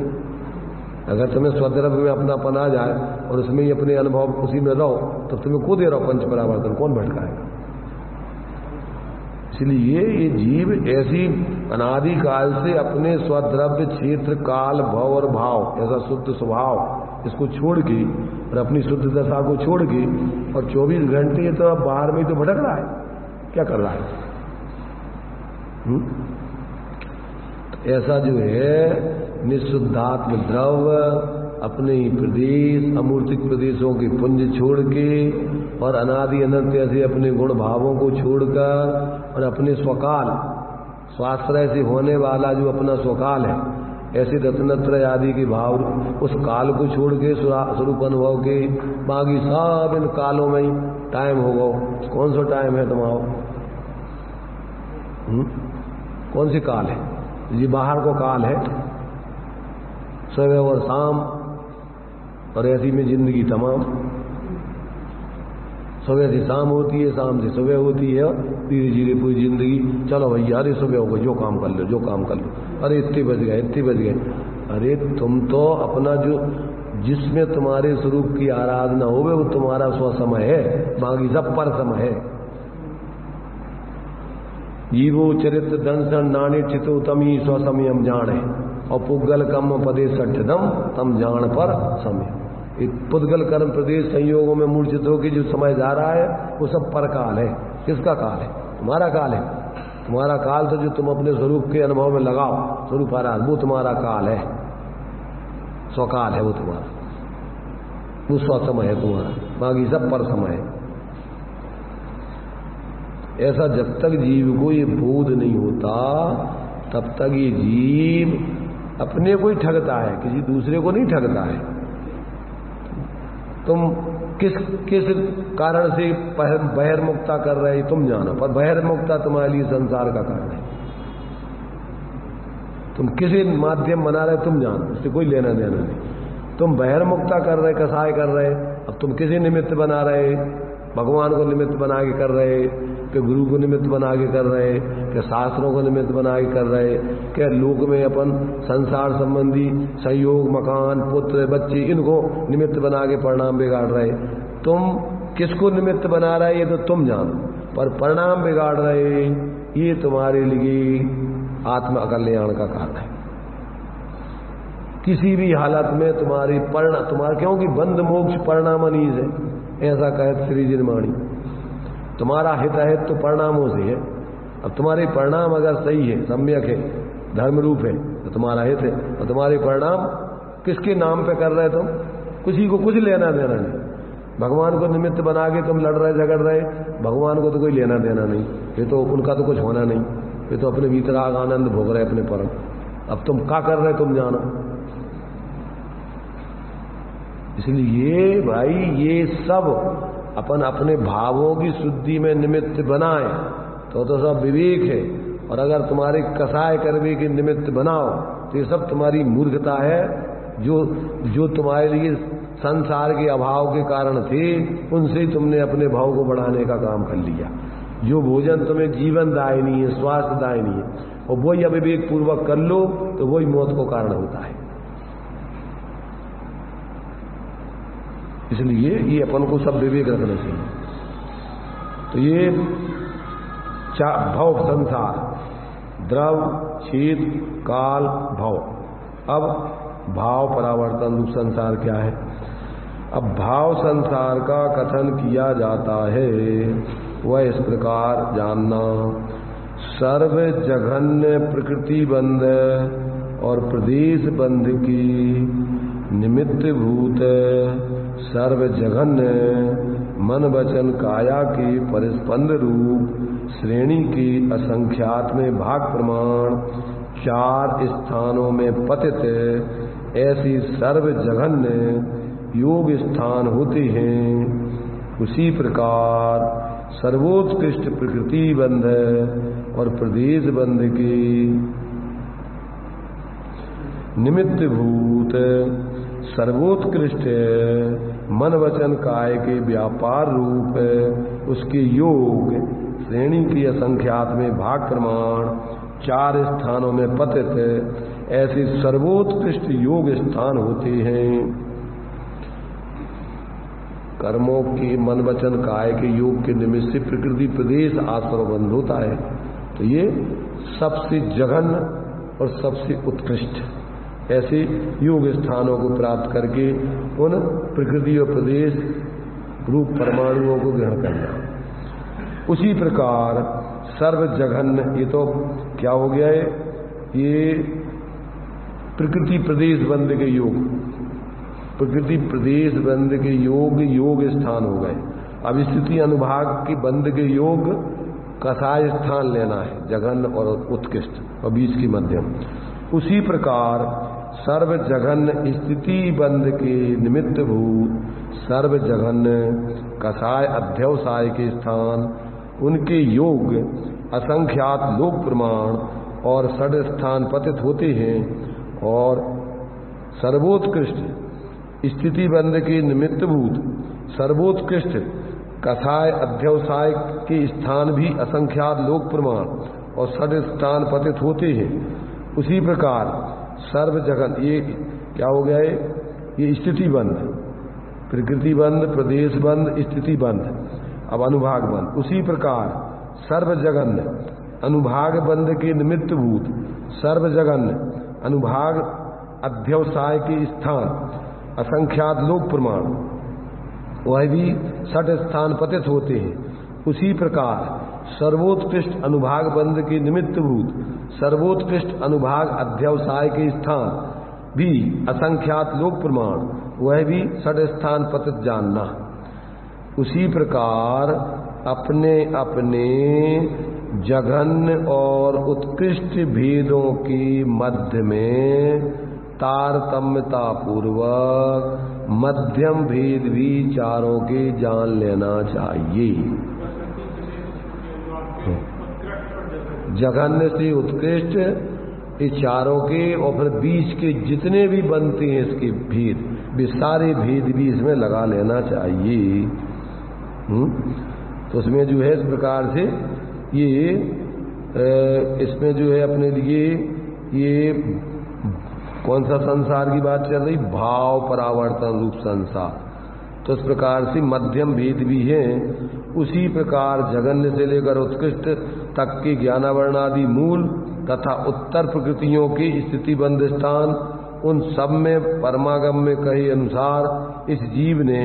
अगर तुम्हें स्वद्रव्य में अपनापन आ जाए और उसमें ही अपने अनुभव उसी में रहो तो तुम्हें को दे रहो पंच परावर्तन, कौन भटकाएगा? इसलिए ये जीव ऐसी अनादिकाल से अपने स्वद्रव्य क्षेत्र काल भव और भाव ऐसा शुद्ध स्वभाव इसको छोड़ के और अपनी शुद्ध दशा को छोड़ के और 24 घंटे तो अब बाहर में तो भटक रहा है, क्या कर रहा है? तो ऐसा जो है निःशुद्धात्म द्रव्य अपने ही प्रदेश अमूर्तिक प्रदेशों के पुंज छोड़ के और अनादि अनंत ऐसे अपने गुण भावों को छोड़कर और अपने स्वकाल स्वाश्रय से होने वाला जो अपना स्वकाल है, ऐसे रत्नत्रय आदि के भाव उस काल को छोड़ के स्वरूप अनुभव के बाकी सब इन कालों में ही टाइम होगा। कौन सा टाइम है तुम्हारा? कौन सी काल है? ये बाहर को काल है, सुबह और शाम और ऐसी में जिंदगी तमाम। सुबह से शाम होती है, शाम से सुबह होती है, धीरे धीरे पूरी जिंदगी। चलो भैया, अरे सुबह हो गई, जो काम कर लो, जो काम कर लो, अरे इतने बज गए, इतने बज गए। अरे तुम तो अपना जो जिसमें तुम्हारे स्वरूप की आराधना हो वो तुम्हारा स्व समय है, बाकी सब पर समय है। जीवो चरित्र दंसन नाने चितो तमी स्व समयम जाने, और पुद्गल कर्म पदे सठदम तम जान पर समय। पुद्गल कर्म प्रदेश संयोगों में मूर्छित होकर जो समय जा रहा है वो सब पर काल है। किसका काल है? तुम्हारा काल है। तुम्हारा काल तो जो तुम अपने स्वरूप के अनुभव में लगाओ, स्वरूप आराध, वो तुम्हारा काल है, स्वकाल है वो तुम्हारा, वो स्व समय है तुम्हारा, बाकी सब पर समय है। ऐसा जब तक जीव को ये बोध नहीं होता तब तक ये जीव अपने को ही ठगता है, किसी दूसरे को नहीं ठगता है। तुम किस किस कारण से बहिर्मुक्ता कर रहे तुम जानो, पर बहिर्मुक्ता तुम्हारे लिए संसार का कारण है। तुम किसी माध्यम बना रहे तुम जानो, उससे कोई लेना देना नहीं। तुम बहिर्मुक्ता कर रहे, कसाय कर रहे, अब तुम किसी निमित्त बना रहे, भगवान को निमित्त बना के कर रहे, कि गुरु को निमित्त बना के कर रहे, कि शास्त्रों को निमित्त बना के कर रहे, कि लोक में अपन संसार संबंधी संयोग, मकान, पुत्र, बच्चे, इनको निमित्त बना के परिणाम बिगाड़ रहे। तुम किसको निमित्त बना रहे ये तो तुम जानो, पर परिणाम बिगाड़ रहे ये तुम्हारे लिए आत्म अकल्याण का कारण है। किसी भी हालत में तुम्हारी तुम्हारा, क्योंकि बंध मोक्ष परिणाम अनीज है, ऐसा कहत श्री जिनवाणी। तुम्हारा हित है तो परिणामों से है। अब तुम्हारे परिणाम अगर सही है, सम्यक है, धर्म रूप है, तो तुम्हारा हित है। और तुम्हारे परिणाम किसके नाम पे कर रहे तुम? किसी को कुछ लेना देना नहीं। भगवान को निमित्त बना के तुम लड़ रहे, झगड़ रहे, भगवान को तो कोई लेना देना नहीं, ये तो उनका तो कुछ होना नहीं, ये तो अपने भीतर आनंद भोग रहे अपने परम। अब तुम क्या कर रहे तुम जानो। इसलिए भाई ये सब अपन अपने भावों की शुद्धि में निमित्त बनाए तो सब विवेक है। और अगर तुम्हारे कसाय करवे के निमित्त बनाओ तो ये सब तुम्हारी मूर्खता है, जो तुम्हारे लिए संसार के अभाव के कारण थे, उनसे ही तुमने अपने भाव को बढ़ाने का काम कर लिया। जो भोजन तुम्हें जीवन दायनी है, स्वास्थ्य दायनी है, और वही अविवेक पूर्वक कर लो तो वही मौत को कारण होता है। इसलिए ये अपन को सब विवेक रखना चाहिए। तो ये भव संसार, द्रव, शीत, काल, भव। अब भाव परावर्तन रूप संसार क्या है? अब भाव संसार का कथन किया जाता है वह इस प्रकार जानना। सर्व जघन्य प्रकृति बंध और प्रदेश बंध की निमित्त भूत सर्व जघन्य मन वचन काया के परिस्पंद रूप श्रेणी की असंख्यात में भाग प्रमाण 4 स्थानों में पतित ऐसी सर्व जघन्य योग स्थान होते हैं। उसी प्रकार सर्वोत्कृष्ट प्रकृति बंध और प्रदेश बंध के निमित्त भूत सर्वोत्कृष्ट मन वचन काय के व्यापार रूप उसके योग श्रेणी की असंख्यात में भाग प्रमाण 4 स्थानों में पतित ऐसे सर्वोत्कृष्ट योग स्थान होते हैं। कर्मों के मन वचन काय के योग के निमित्त से प्रकृति प्रदेश आश्रम बंध होता है। तो ये सबसे जघन्य और सबसे उत्कृष्ट ऐसे योग स्थानों को प्राप्त करके उन प्रकृति और प्रदेश रूप परमाणुओं को ग्रहण करना। उसी प्रकार सर्व जघन्य, ये तो क्या हो गया है, ये प्रकृति प्रदेश बंध के योग, प्रकृति प्रदेश बंध के योग स्थान हो गए। अब स्थिति अनुभाग की बंध के योग कसाय स्थान लेना है, जघन्य और उत्कृष्ट और बीच की मध्यम। उसी प्रकार सर्व जघन्य स्थिति बंध के निमित्त भूत सर्व जघन्य कसाय अध्यवसाय के स्थान उनके योग असंख्यात लोक प्रमाण और षड स्थान पतित होते हैं। और सर्वोत्कृष्ट स्थिति बंध के निमित्त भूत सर्वोत्कृष्ट कसाय अध्यवसाय के स्थान भी असंख्यात लोक प्रमाण और षड स्थान पतित होते हैं। उसी प्रकार सर्व जगन, ये क्या हो गया है, ये स्थिति बंध, प्रकृति बंध, प्रदेश बंध, स्थिति बंध, अब अनुभाग बंध। उसी प्रकार सर्व जगन अनुभाग बंध के निमित्त भूत सर्व जगन अनुभाग अध्यवसाय के स्थान असंख्यात लोक प्रमाण वह भी षट स्थान पतित होते हैं। उसी प्रकार सर्वोत्कृष्ट अनुभाग बंध के निमित्त भूत सर्वोत्कृष्ट अनुभाग अध्यवसाय के स्थान भी असंख्यात लोक प्रमाण वह भी षट स्थान पतित जानना। उसी प्रकार अपने अपने जघन्य और उत्कृष्ट भेदों के मध्य में तारतम्यता पूर्वक मध्यम भेद भी चारों के जान लेना चाहिए। जघन्य से उत्कृष्ट ये चारों के, और फिर बीच के जितने भी बनते हैं इसके भेद, वे सारे भेद भी इसमें लगा लेना चाहिए। तो उसमें जो है इस प्रकार से ये इसमें जो है अपने लिए ये कौन सा संसार की बात चल रही, भाव परावर्तन रूप संसार। तो इस प्रकार से मध्यम भेद भी हैं। उसी प्रकार जघन्य से लेकर उत्कृष्ट तक के ज्ञानावरण आदि मूल तथा उत्तर प्रकृतियों के स्थिति बंध स्थान उन सब में परमागम में कहे अनुसार इस जीव ने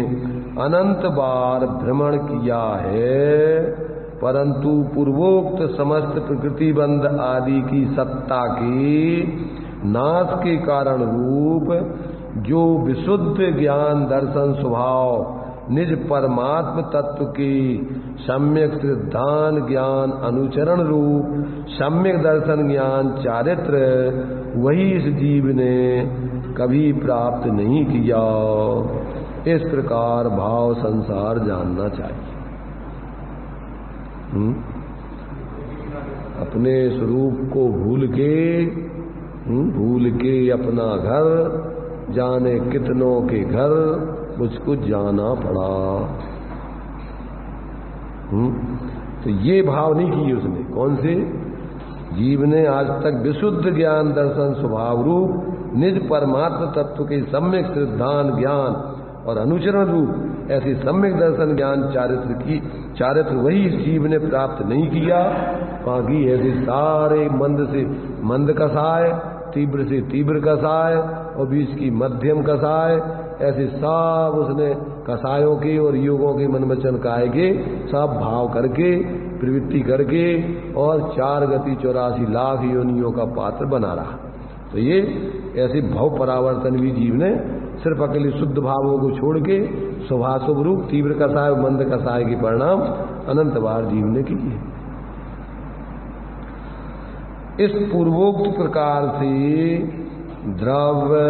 अनंत बार भ्रमण किया है, परंतु पूर्वोक्त समस्त प्रकृति बंध आदि की सत्ता के नाश के कारण रूप जो विशुद्ध ज्ञान दर्शन स्वभाव निज परमात्म तत्व के सम्यक सिद्धांत ज्ञान अनुचरण रूप सम्यक दर्शन ज्ञान चारित्र वही इस जीव ने कभी प्राप्त नहीं किया। इस प्रकार भाव संसार जानना चाहिए। अपने स्वरूप को भूल के अपना घर जाने कितनों के घर मुझको जाना पड़ा। तो ये भाव नहीं किए उसने। कौन से जीव ने आज तक विशुद्ध ज्ञान दर्शन स्वभाव रूप निज परमात्म तत्व के सम्यक सिद्धांत ज्ञान और अनुचरण रूप ऐसे सम्यक दर्शन ज्ञान चारित्र वही इस जीव ने प्राप्त नहीं किया। बाकी ऐसे सारे मंद से मंद कसाय, तीव्र से तीव्र कसाय और बीच की मध्यम कसाय, ऐसे सब उसने कसायों के और योगों के मन वचन काय के सब भाव करके प्रवृत्ति करके और 4 गति 84 लाख योनियों का पात्र बना रहा। तो ये ऐसे भाव परावर्तन भी जीव ने सिर्फ अकेले शुद्ध भावों को छोड़ के शुभाशुभ रूप तीव्र कसाय और मंद कसाय के परिणाम अनंत बार जीव ने किए। इस पूर्वोक्त प्रकार से द्रव्य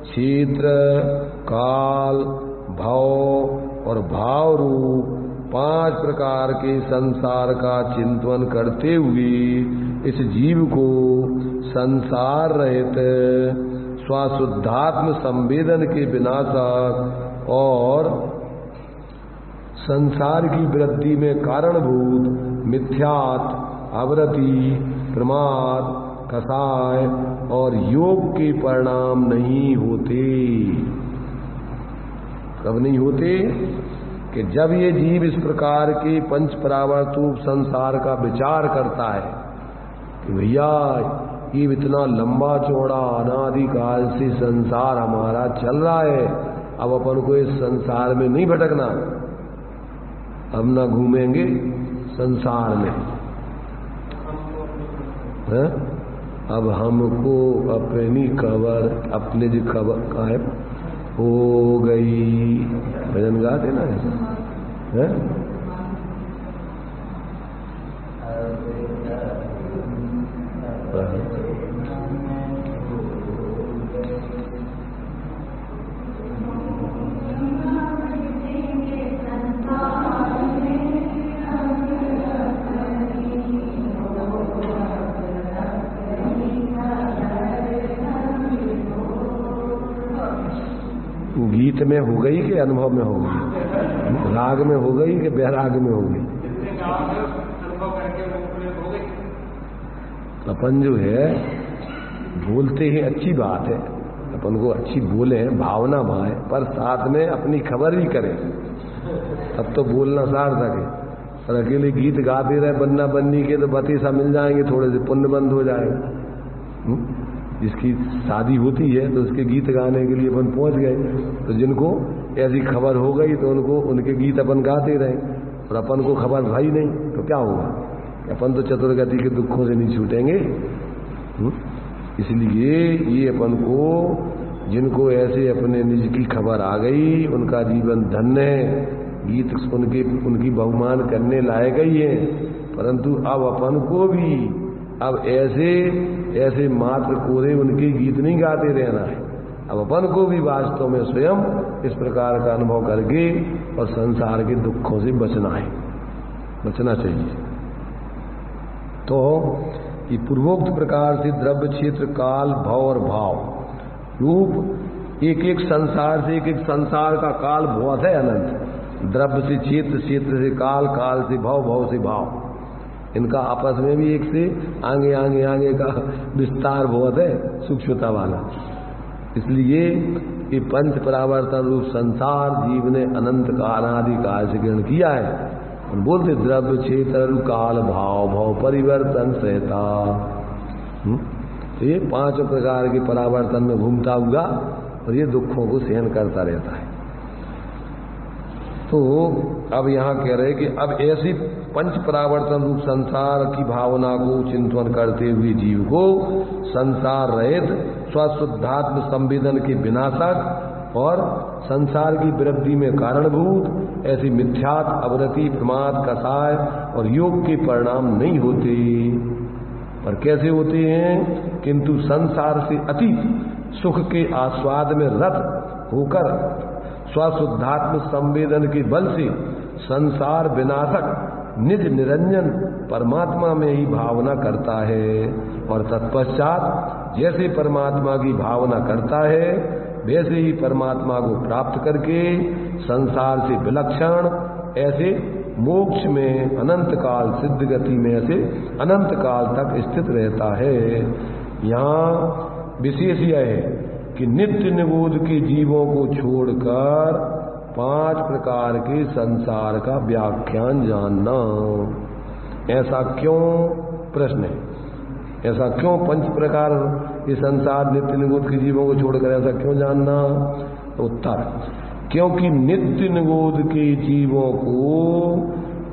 क्षेत्र काल भव और भाव रूप 5 प्रकार के संसार का चिंतन करते हुए इस जीव को संसार रहित स्वशुद्धात्म संवेदन के विनाशक और संसार की वृद्धि में कारणभूत मिथ्यात आवृत्ति प्रमाद कसाय और योग के परिणाम नहीं होते। कब नहीं होते? कि जब ये जीव इस प्रकार के पंच परावर्त रूप संसार का विचार करता है कि भैया ये इतना लंबा चौड़ा अनादिकाल से संसार हमारा चल रहा है, अब अपन को इस संसार में नहीं भटकना, हम ना घूमेंगे संसार में है? अब हमको अपनी खबर अपने जो खबर का है हो गई। भजन गाते ना है? गीत में हो गई कि अनुभव में हो गई, राग में हो गई कि बैराग में हो गई। अपन जो है बोलते ही अच्छी बात है, अपन को अच्छी बोले हैं, भावना भाए, पर साथ में अपनी खबर भी करें, तब तो बोलना सार्थक है। और अकेले गीत गाते रहे बन्ना बन्नी के तो बतीसा मिल जाएंगे, थोड़े से पुण्य बंद हो जाएगा। जिसकी शादी होती है तो उसके गीत गाने के लिए अपन पहुंच गए, तो जिनको ऐसी खबर हो गई तो उनको उनके गीत अपन गाते रहे, और अपन को खबर भाई नहीं तो क्या होगा, अपन तो चतुर्गति के दुखों से नहीं छूटेंगे। इसलिए ये अपन को, जिनको ऐसे अपने निज की खबर आ गई, उनका जीवन धन्य है, गीत सुन के उनकी बहुमान करने लायक ही है। परंतु अब अपन को भी अब ऐसे मात्र कोरे उनके गीत नहीं गाते रहना है, अब अपन को भी वास्तव में स्वयं इस प्रकार का अनुभव करके और संसार के दुखों से बचना चाहिए। तो ये पूर्वोक्त प्रकार से द्रव्य, क्षेत्र, काल, भव और भाव रूप एक एक संसार से एक संसार का काल बहुत है अनंत। द्रव्य से क्षेत्र, क्षेत्र से काल, काल से भव, भव से भाव, इनका आपस में भी एक से आगे का विस्तार बहुत है, सूक्ष्मता वाला। इसलिए ये पंच परावर्तन रूप संसार जीव ने अनंत का अनादि काल से ग्रहण किया है। और बोलते द्रव्य, क्षेत्र, काल, भाव, भव परिवर्तन सहता। तो ये पांचों प्रकार के परावर्तन में घूमता हुआ और ये दुखों को सहन करता रहता है। तो अब यहाँ कह रहे कि अब ऐसी पंच परावर्तन रूप संसार की भावना को चिंतन करते हुए जीव को संसार रहित स्वशुद्धात्म संवेदन के विनाशक और संसार की वृद्धि में कारणभूत ऐसी मिथ्यात, अवरति, प्रमाद, कषाय और योग के परिणाम नहीं होते। पर कैसे होते हैं? किंतु संसार से अतीत सुख के आस्वाद में रत होकर स्वशुद्धात्म संवेदन के बल से संसार विनाशक निज निरंजन परमात्मा में ही भावना करता है। और तत्पश्चात जैसे परमात्मा की भावना करता है वैसे ही परमात्मा को प्राप्त करके संसार से विलक्षण ऐसे मोक्ष में अनंत काल सिद्ध गति में ऐसे अनंत काल तक स्थित रहता है। यहाँ विशेष यह है कि नित्य निबोध के जीवों को छोड़कर पांच प्रकार के संसार का व्याख्यान जानना। ऐसा क्यों? प्रश्न है, ऐसा क्यों पंच प्रकार ये संसार नित्य निबोध के जीवों को छोड़कर ऐसा क्यों जानना? उत्तर, क्योंकि नित्य निबोध के जीवों को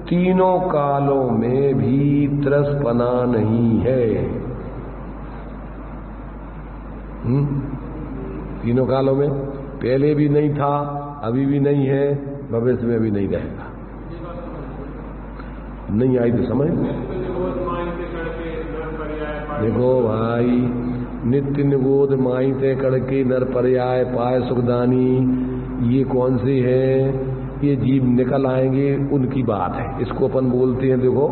तीनों कालों में भी त्रसपना नहीं है। तीनों कालों में, पहले भी नहीं था, अभी भी नहीं है, भविष्य में भी नहीं रहेगा। नहीं आई तो समझ। देखो भाई, नित्य निबोध माई ते करके नर पर्याय पाए सुखदानी, ये कौन से हैं? ये जीव निकल आएंगे उनकी बात है। इसको अपन बोलते हैं, देखो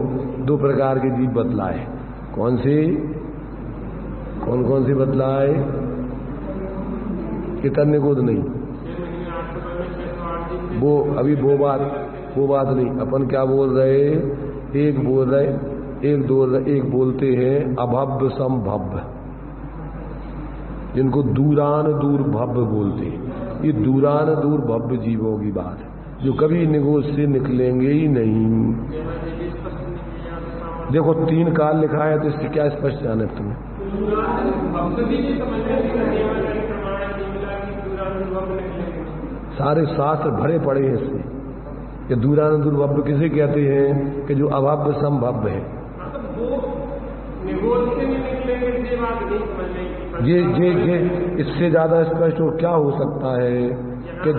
दो प्रकार के जीव बतलाए। कौन से? कौन कौन से बतलाए? कितने निबोध नहीं, वो अभी वो बात नहीं। अपन क्या बोल रहे? एक बोल रहे, एक बोलते हैं अभव्य समभव्य, जिनको दूरान दूर भव्य बोलते हैं। ये दूरान दूर भव्य जीवों की बात है जो कभी निगोद से निकलेंगे ही नहीं। देखो तीन काल लिखा है तो इससे क्या स्पष्ट जाने तुम्हें? सारे शास्त्र भरे पड़े हैं इससे कि दूरान दूर भव्य किसे कहते हैं? कि जो अभव्य समभव्य है। ये इससे ज्यादा स्पष्ट और क्या हो सकता है कि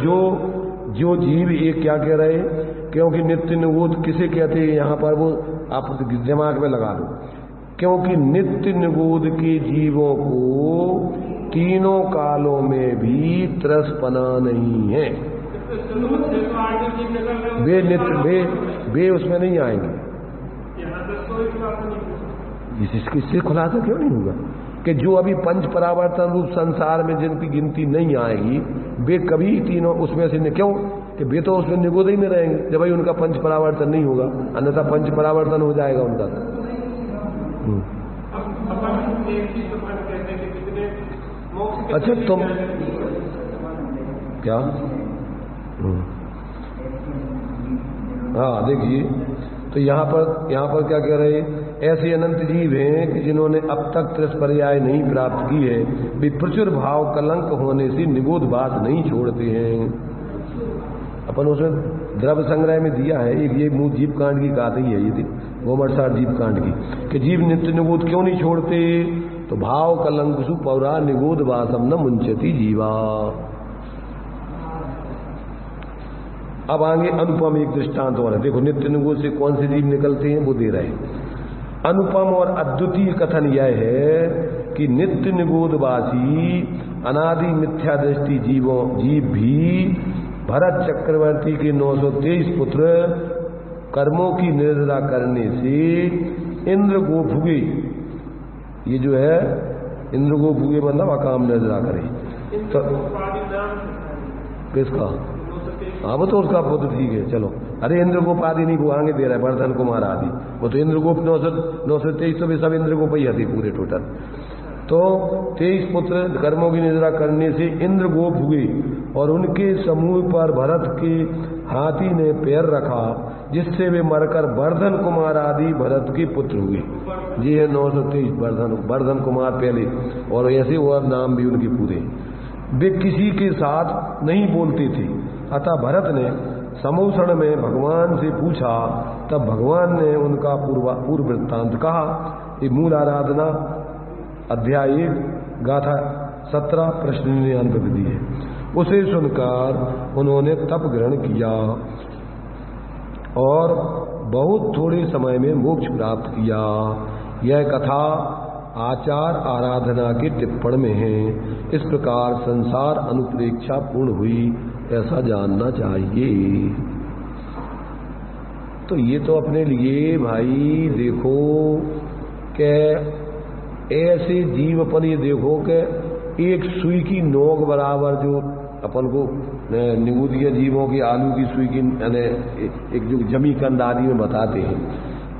जो जीव ये क्या कह रहे? क्योंकि नित्य निबोध किसे कहते हैं? यहाँ पर वो आप दिमाग में लगा दो। क्योंकि नित्य निबोध के जीवों को तीनों कालों में भी त्रसपना नहीं है। वे उसमें नहीं आएंगे। इससे खुलासा क्यों नहीं होगा? कि जो अभी पंच परावर्तन रूप संसार में जिनकी गिनती नहीं आएगी वे कभी तीनों उसमें से क्यों कि वे तो उसमें निगोद ही में रहेंगे जब भाई उनका पंच परावर्तन नहीं होगा, अन्यथा पंच परावर्तन हो जाएगा उनका। अच्छा तुम क्या हाँ देखिए, तो यहाँ पर क्या कह रहे हैं, ऐसे अनंत जीव हैं कि जिन्होंने अब तक त्रस्पर्याय नहीं प्राप्त की है, वे प्रचुर भाव कलंक होने से निगोद बात नहीं छोड़ते हैं। अपन उसमें द्रव्य संग्रह में दिया है एक ये मूल जीव कांड की गाथ ही है, ये थी गोमरसार जीव कांड की, कि जीव नित्य निगोद क्यों नहीं छोड़ते, तो भाव कलंक सु पौरा निगोद वासम न मुंचती जीवा। अब आगे अनुपम एक दृष्टांत और है, देखो नित्य निगोद से कौन से जीव निकलते हैं वो दे रहे हैं। अनुपम और अद्वितीय कथन यह है कि नित्य निगोदवासी अनादि मिथ्या दृष्टि जीव भी भरत चक्रवर्ती के 923 पुत्र कर्मों की निर्जरा करने से इंद्र गोभुगे, ये जो है इंद्र गोभुगे मतलब अकाम निर्जरा करे, तो किसका हाँ वो तो उसका पुत्र ठीक है चलो, अरे इंद्रगोप आदि नहीं वो आगे दे रहा है वर्धन कुमार आदि, वो तो इंद्रगोप 923 तो वे सब इंद्रगोप ही आती पूरे टोटल। तो 23 पुत्र कर्मों की निद्रा करने से इंद्रगोप हुए और उनके समूह पर भरत के हाथी ने पैर रखा, जिससे वे मरकर वर्धन कुमार आदि भरत के पुत्र हुए। जी है 923 वर्धन कुमार पहले, और ऐसे और नाम भी उनके पूरे। वे किसी के साथ नहीं बोलते थे, अतः भरत ने समूषण में भगवान से पूछा, तब भगवान ने उनका पूर्व वृत्तांत कहा। ये मूल आराधना अध्याय 1 गाथा 17 प्रश्न 99 विधि है। उसे सुनकर उन्होंने तप ग्रहण किया और बहुत थोड़े समय में मोक्ष प्राप्त किया। यह कथा आचार आराधना के टिप्पण में है। इस प्रकार संसार अनुप्रेक्षा पूर्ण हुई, ऐसा जानना चाहिए। तो ये तो अपने लिए भाई देखो कि ऐसे जीव अपन ये देखो कि एक सुई की नोक बराबर जो अपन को निगुदिया जीवों की आलू की सुई की एक जो जमी कंद आदि में बताते हैं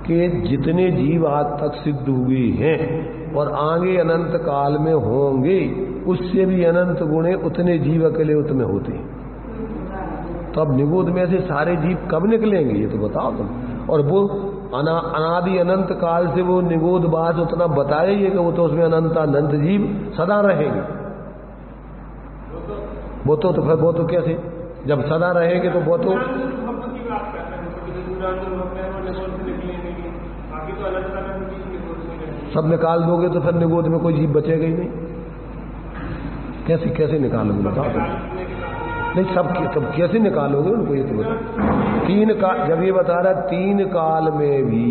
कि जितने जीव आज तक सिद्ध हुए हैं और आगे अनंत काल में होंगे, उससे भी अनंत गुणे उतने जीव अकेले उतने होते हैं। तो अब निगोद में से सारे जीव कब निकलेंगे ये तो बताओ तुम। और वो अनादि अनंत काल से वो निगोद बात उतना बताया ही है कि वो तो उसमें अनंत जीव सदा रहेंगे। वो तो कैसे जब सदा रहेंगे तो वो तो सब निकाल दोगे तो फिर निगोद में कोई जीव बचेगा ही नहीं। कैसे निकालोगे बताओ तुम। नहीं सब कैसे निकालोगे उनको ये तो बताओ। 3 काल जब ये बता रहा 3 काल में भी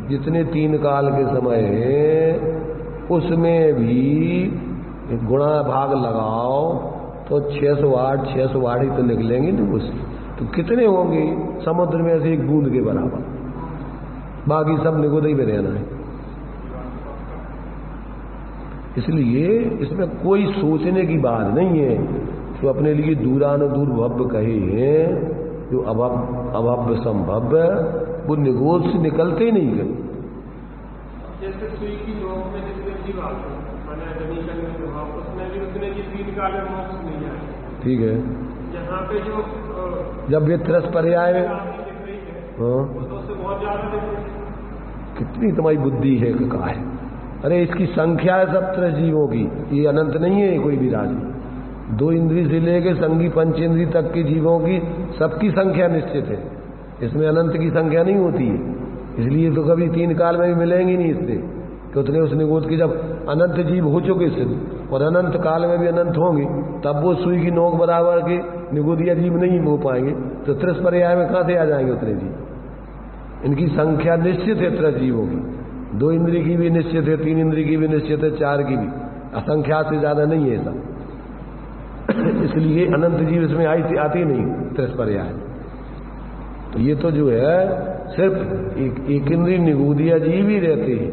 जितने 3 काल के समय है उसमें भी गुणा भाग लगाओ तो 608 ही तो निकलेंगे ना उससे। तो कितने होंगे समुद्र में से एक बूंद के बराबर, बाकी सब निगोद ही में रहना है। इसलिए इसमें कोई सोचने की बात नहीं है। तो अपने लिए दूरानुदूर भव्य कहे हैं जो अभव्य संभव्य, वो निगोद से निकलते ही नहीं गए। जैसे सुई की नोक में जितने जीव आते हैं माना जमीन का प्रभाव, उसमें भी उतने जीव 3 काल में मोक्ष नहीं आए। ठीक है। यहाँ पे जो जब वे त्रस्पर्याय में बहुत ज्यादा कितनी तुम्हारी बुद्धि है कि कहा है। अरे इसकी संख्या है सब त्रस जीवों की, ये अनंत नहीं है कोई भी राशि। 2 इंद्री से लेके संगी पंचेंद्री तक के जीवों की सबकी संख्या निश्चित है, इसमें अनंत की संख्या नहीं होती है। इसलिए तो कभी 3 काल में भी मिलेंगे नहीं इससे कि उतने उस निगोद की जब अनंत जीव हो चुके सिद्ध और अनंत काल में भी अनंत होंगे, तब वो सुई की नोक बराबर के निगोदिया जीव नहीं हो पाएंगे। तो त्रस्पर्याय में कहां से आ जाएंगे उतने जीव। इनकी संख्या निश्चित है त्रस जीवों की, 2 इंद्री की भी निश्चित है, 3 इंद्री की भी निश्चित है, 4 की भी, असंख्या से ज्यादा नहीं है ऐसा। इसलिए अनंत जीव इसमें आती नहीं त्रस्पर्याय। तो ये तो जो है सिर्फ एक इंद्रिय निगोदिया जीव ही रहते हैं,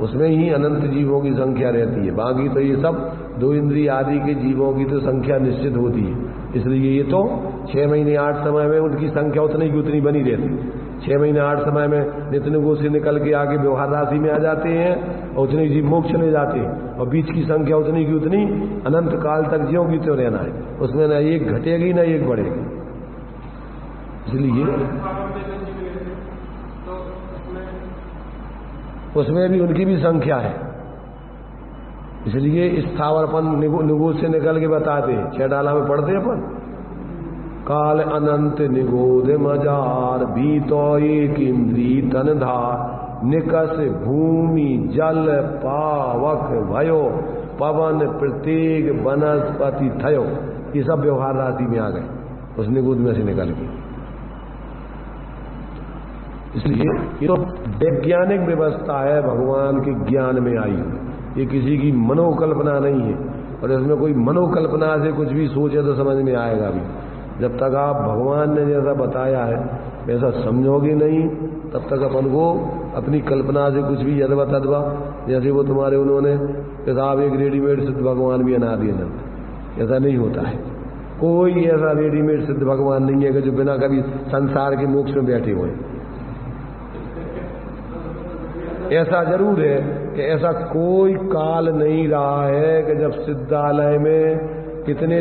उसमें ही अनंत जीवों की संख्या रहती है। बाकी तो ये सब 2 इंद्रिय आदि के जीवों की तो संख्या निश्चित होती है, इसलिए ये तो 6 महीने 8 समय में उनकी संख्या उतनी की उतनी बनी रहती। 6 महीने 8 समय में नित्य निगोद से निकल के आगे व्यवहार राशि में आ जाते हैं और उतने जीव मोक्ष चले जाते हैं, और बीच की संख्या उतनी की उतनी अनंत काल तक जीवों की तो रहना है, उसमें न एक घटेगी न एक बढ़ेगी। इसलिए उसमें भी उनकी भी संख्या है, इसलिए स्थावरपन निगोद से निकल के बताते हैं। 6 डाला में पढ़ते अपन, काल अनंत निगोद मजार बीतो एक इंद्री तनधार निकस भूमि जल पावक भयो पवन प्रत्येक वनस्पति थयो। ये सब व्यवहार राशि में आ गए उस निगोद में से निकल के। इसलिए ये तो वैज्ञानिक व्यवस्था है, भगवान के ज्ञान में आई, ये किसी की मनोकल्पना नहीं है। और इसमें कोई मनोकल्पना से कुछ भी सोचे तो समझ में आएगा भी। जब तक आप भगवान ने जैसा बताया है वैसा समझोगे नहीं, तब तक अपन को अपनी कल्पना से कुछ भी यदवा तदवा, जैसे वो तुम्हारे उन्होंने साहब एक रेडीमेड सिद्ध भगवान भी अनादि अनंत, ऐसा नहीं होता है। कोई ऐसा रेडीमेड सिद्ध भगवान नहीं है कि जो बिना कभी संसार के मोक्ष में बैठे हुए। ऐसा जरूर है कि ऐसा कोई काल नहीं रहा है कि जब सिद्धालय में कितने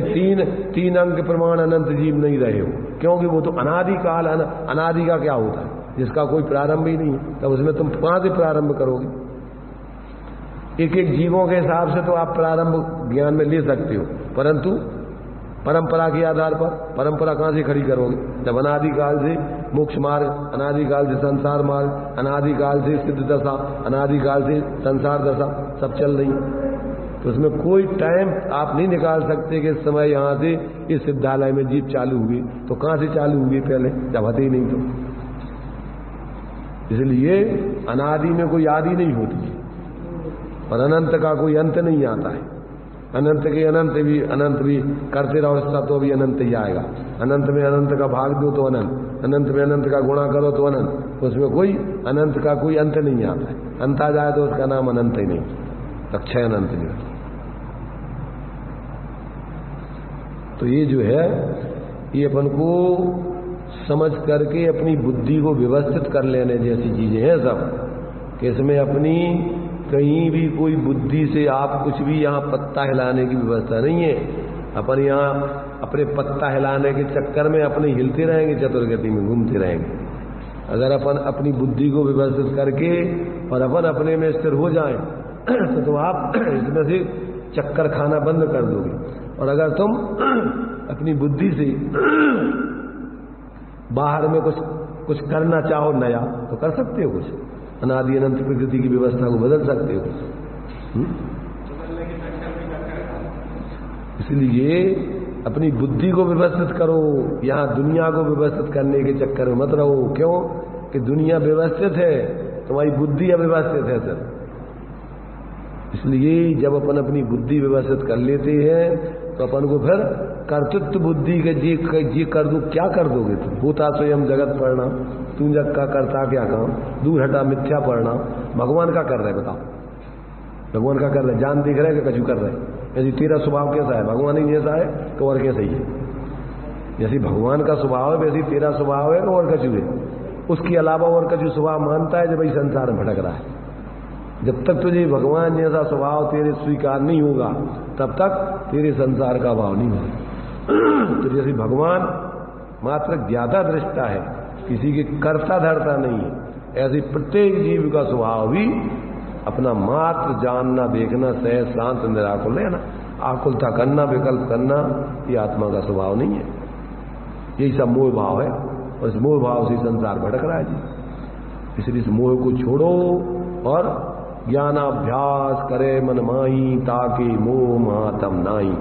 3 अंक प्रमाण अनंत जीव नहीं रहे हो, क्योंकि वो तो अनादि काल। अनादि का क्या होता है? जिसका कोई प्रारंभ ही नहीं है, तब उसमें तुम कहां से प्रारंभ करोगे? एक एक जीवों के हिसाब से तो आप प्रारंभ ज्ञान में ले सकते हो, परंतु परंपरा के आधार पर परंपरा कहां से खड़ी करोगे? जब अनादिकाल से मोक्ष मार्ग, अनादिकाल से संसार मार्ग, अनादिकाल से सिद्ध दशा, अनादिकाल से संसार दशा सब चल रही, तो उसमें कोई टाइम आप नहीं निकाल सकते कि इस समय यहां से इस सिद्धालय में जीव चालू हुई। तो कहां से चालू हुई? पहले जब हते ही नहीं तो। इसलिए अनादि में कोई आदि नहीं होती है, और अनंत का कोई अंत नहीं आता है। अनंत के अनंत भी करते रहो इसका तो भी अनंत ही आएगा। अनंत में अनंत का भाग दो तो अनंत, अनंत में अनंत का गुणा करो तो अनंत। उसमें कोई अनंत का कोई अंत नहीं आता है। अंत आ जाए तो उसका नाम अनंत ही नहीं, अक्षय अनंत नहीं। तो ये जो है ये अपन को समझ करके अपनी बुद्धि को व्यवस्थित कर लेने जैसी चीजें हैं सब, कि इसमें अपनी कहीं भी कोई बुद्धि से आप कुछ भी यहाँ पत्ता हिलाने की व्यवस्था नहीं है। अपन यहाँ अपने पत्ता हिलाने के चक्कर में अपने हिलते रहेंगे, चतुर्गति में घूमते रहेंगे। अगर अपन अपनी बुद्धि को व्यवस्थित करके और अपन अपने में स्थिर हो जाएं तो आप इसमें से चक्कर खाना बंद कर दोगे। और अगर तुम अपनी बुद्धि से बाहर में कुछ करना चाहो नया तो कर सकते हो, कुछ अनादि अनंत प्रकृति की व्यवस्था को बदल सकते हो। इसलिए अपनी बुद्धि को व्यवस्थित करो, यहां दुनिया को व्यवस्थित करने के चक्कर में मत रहो। क्यों कि दुनिया व्यवस्थित है, तुम्हारी बुद्धि अव्यवस्थित है सर। इसलिए जब अपन अपनी बुद्धि व्यवस्थित कर लेते हैं तो अपन को फिर कर्तृत्व बुद्धि के जी कर दो, क्या कर दोगे तुम? होता स्वयं जगत पढ़ना, तू जग का करता क्या काम, दूर हटा मिथ्या पढ़ना। भगवान का कर रहे बताओ, भगवान का कर रहे, जान दिख रहे कि कछु कर रहे? यदि तेरा स्वभाव कैसा है, भगवान ही जैसा है तो और कैसा ही है? जैसे भगवान का स्वभाव है वैसे तेरा स्वभाव है तो और कछु है। उसके अलावा और कछु स्वभाव मानता है जब भाई संसार में भटक रहा है। जब तक तुझे भगवान जैसा स्वभाव तेरे स्वीकार नहीं होगा तब तक तेरे संसार का भाव नहीं होगा। तो जैसे भगवान मात्र ज्ञाता दृष्टा है, किसी के कर्ता धरता नहीं है, ऐसे प्रत्येक जीव का स्वभाव भी अपना मात्र जानना, देखना, सहज शांत निराकुल रहना। आकुलता करना, विकल्प करना ये आत्मा का स्वभाव नहीं है। यही सब मोह भाव है, और इस मोह भाव से संसार भटक रहा है जी। इसलिए इस मोह को छोड़ो और ज्ञानाभ्यास करे मन माही, ताकि मोह महातम नाही।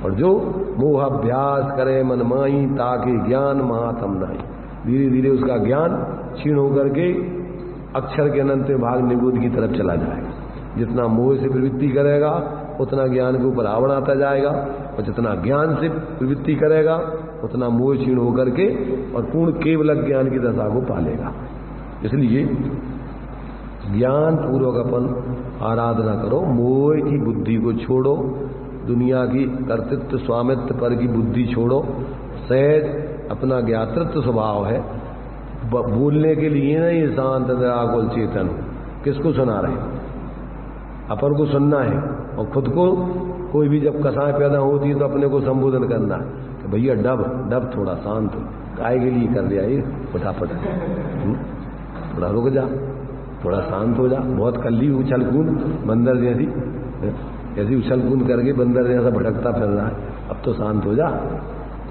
और जो मोह अभ्यास करे मन माही, ताकि ज्ञान महातम नाही। धीरे धीरे उसका ज्ञान क्षीण होकर के अक्षर के अनंत भाग निगूढ़ की तरफ चला जाएगा। जितना मोह से प्रवृत्ति करेगा उतना ज्ञान के ऊपर आवरण आता जाएगा, और जितना ज्ञान से प्रवृत्ति करेगा उतना मोह क्षीण होकर के और पूर्ण केवल ज्ञान की दशा को पालेगा। इसलिए ज्ञान पूर्वक अपन आराधना करो, मोह की बुद्धि को छोड़ो, दुनिया की कर्तृत्व स्वामित्व पर की बुद्धि छोड़ो, सहज अपना ज्ञातृत्व स्वभाव है, बोलने के लिए ना ये शांत निराकुल चेतन हो। किसको सुना रहे? अपन को सुनना है, और खुद को कोई भी जब कसाएं पैदा होती है तो अपने को संबोधन करना है कि भैया डब थोड़ा शांत हो, काय के लिए कर दिया ये फटाफट, थोड़ा रुक जा, थोड़ा शांत हो जा। बहुत कल्ली उछल कूद बंदर जैसी, ऐसी उछल कूद करके बंदर जैसा भटकता फिर रहा है, अब तो शांत हो जा।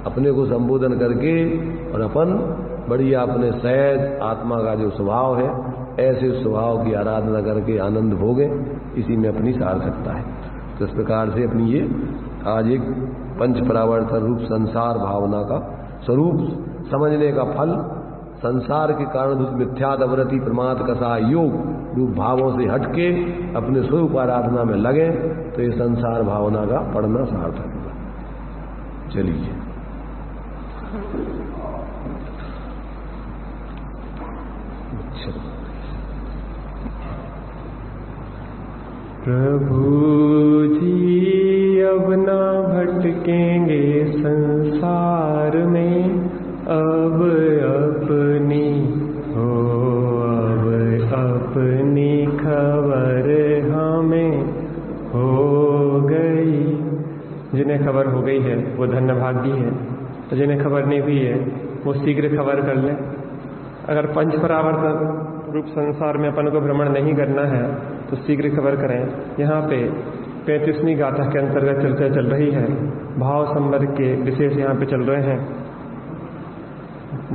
अपने को संबोधन करके और अपन बढ़िया अपने सहज आत्मा का जो स्वभाव है, ऐसे स्वभाव की आराधना करके आनंद भोगे, इसी में अपनी सार्थकता है। तो इस प्रकार से अपनी ये आज एक पंच परावर्तन रूप संसार भावना का स्वरूप समझने का फल, संसार के कारण मिथ्यादवृत्ति प्रमाद कसा योग रूप भावों से हटके अपने स्वरूप आराधना में लगे, तो ये संसार भावना का पढ़ना सार्थक होगा। चलिए प्रभु जी अब ना भटकेंगे संसार में, अब अपनी हो, अब अपनी खबर हमें हो गई। जिन्हें खबर हो गई है वो धन्य भागी है, तो जिन्हें खबर नहीं हुई है वो शीघ्र खबर कर ले। अगर पंच परावर्तन रूप संसार में अपन को भ्रमण नहीं करना है तो शीघ्र खबर करें। यहाँ पे 35वीं गाथा के अंतर्गत चर्चा चल रही है, भाव संवर्ग के विशेष यहाँ पे चल रहे हैं।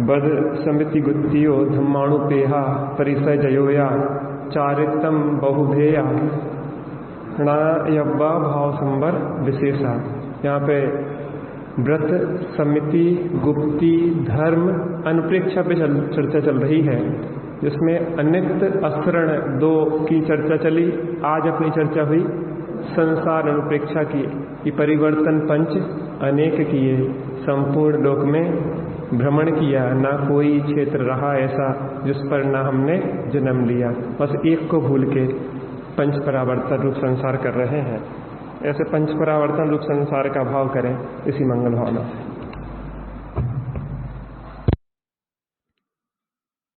बद समिति गुत्तियो धम्माणु पेहा परिसय जयोया चारितम बहुधेया यब्बा भाव संवर विशेषा। यहाँ पे व्रत समिति गुप्ति धर्म अनुप्रेक्षा पे चर्चा चल रही है, जिसमें अनित असरण 2 की चर्चा चली। आज अपनी चर्चा हुई संसार अनुप्रेक्षा की। ये परिवर्तन पंच अनेक किए, संपूर्ण लोक में भ्रमण किया, ना कोई क्षेत्र रहा ऐसा जिस पर ना हमने जन्म लिया। बस एक को भूल के पंच परावर्तन रूप संसार कर रहे हैं। ऐसे पंच परावर्तन रूप संसार का भाव करें, इसी मंगल भावना से।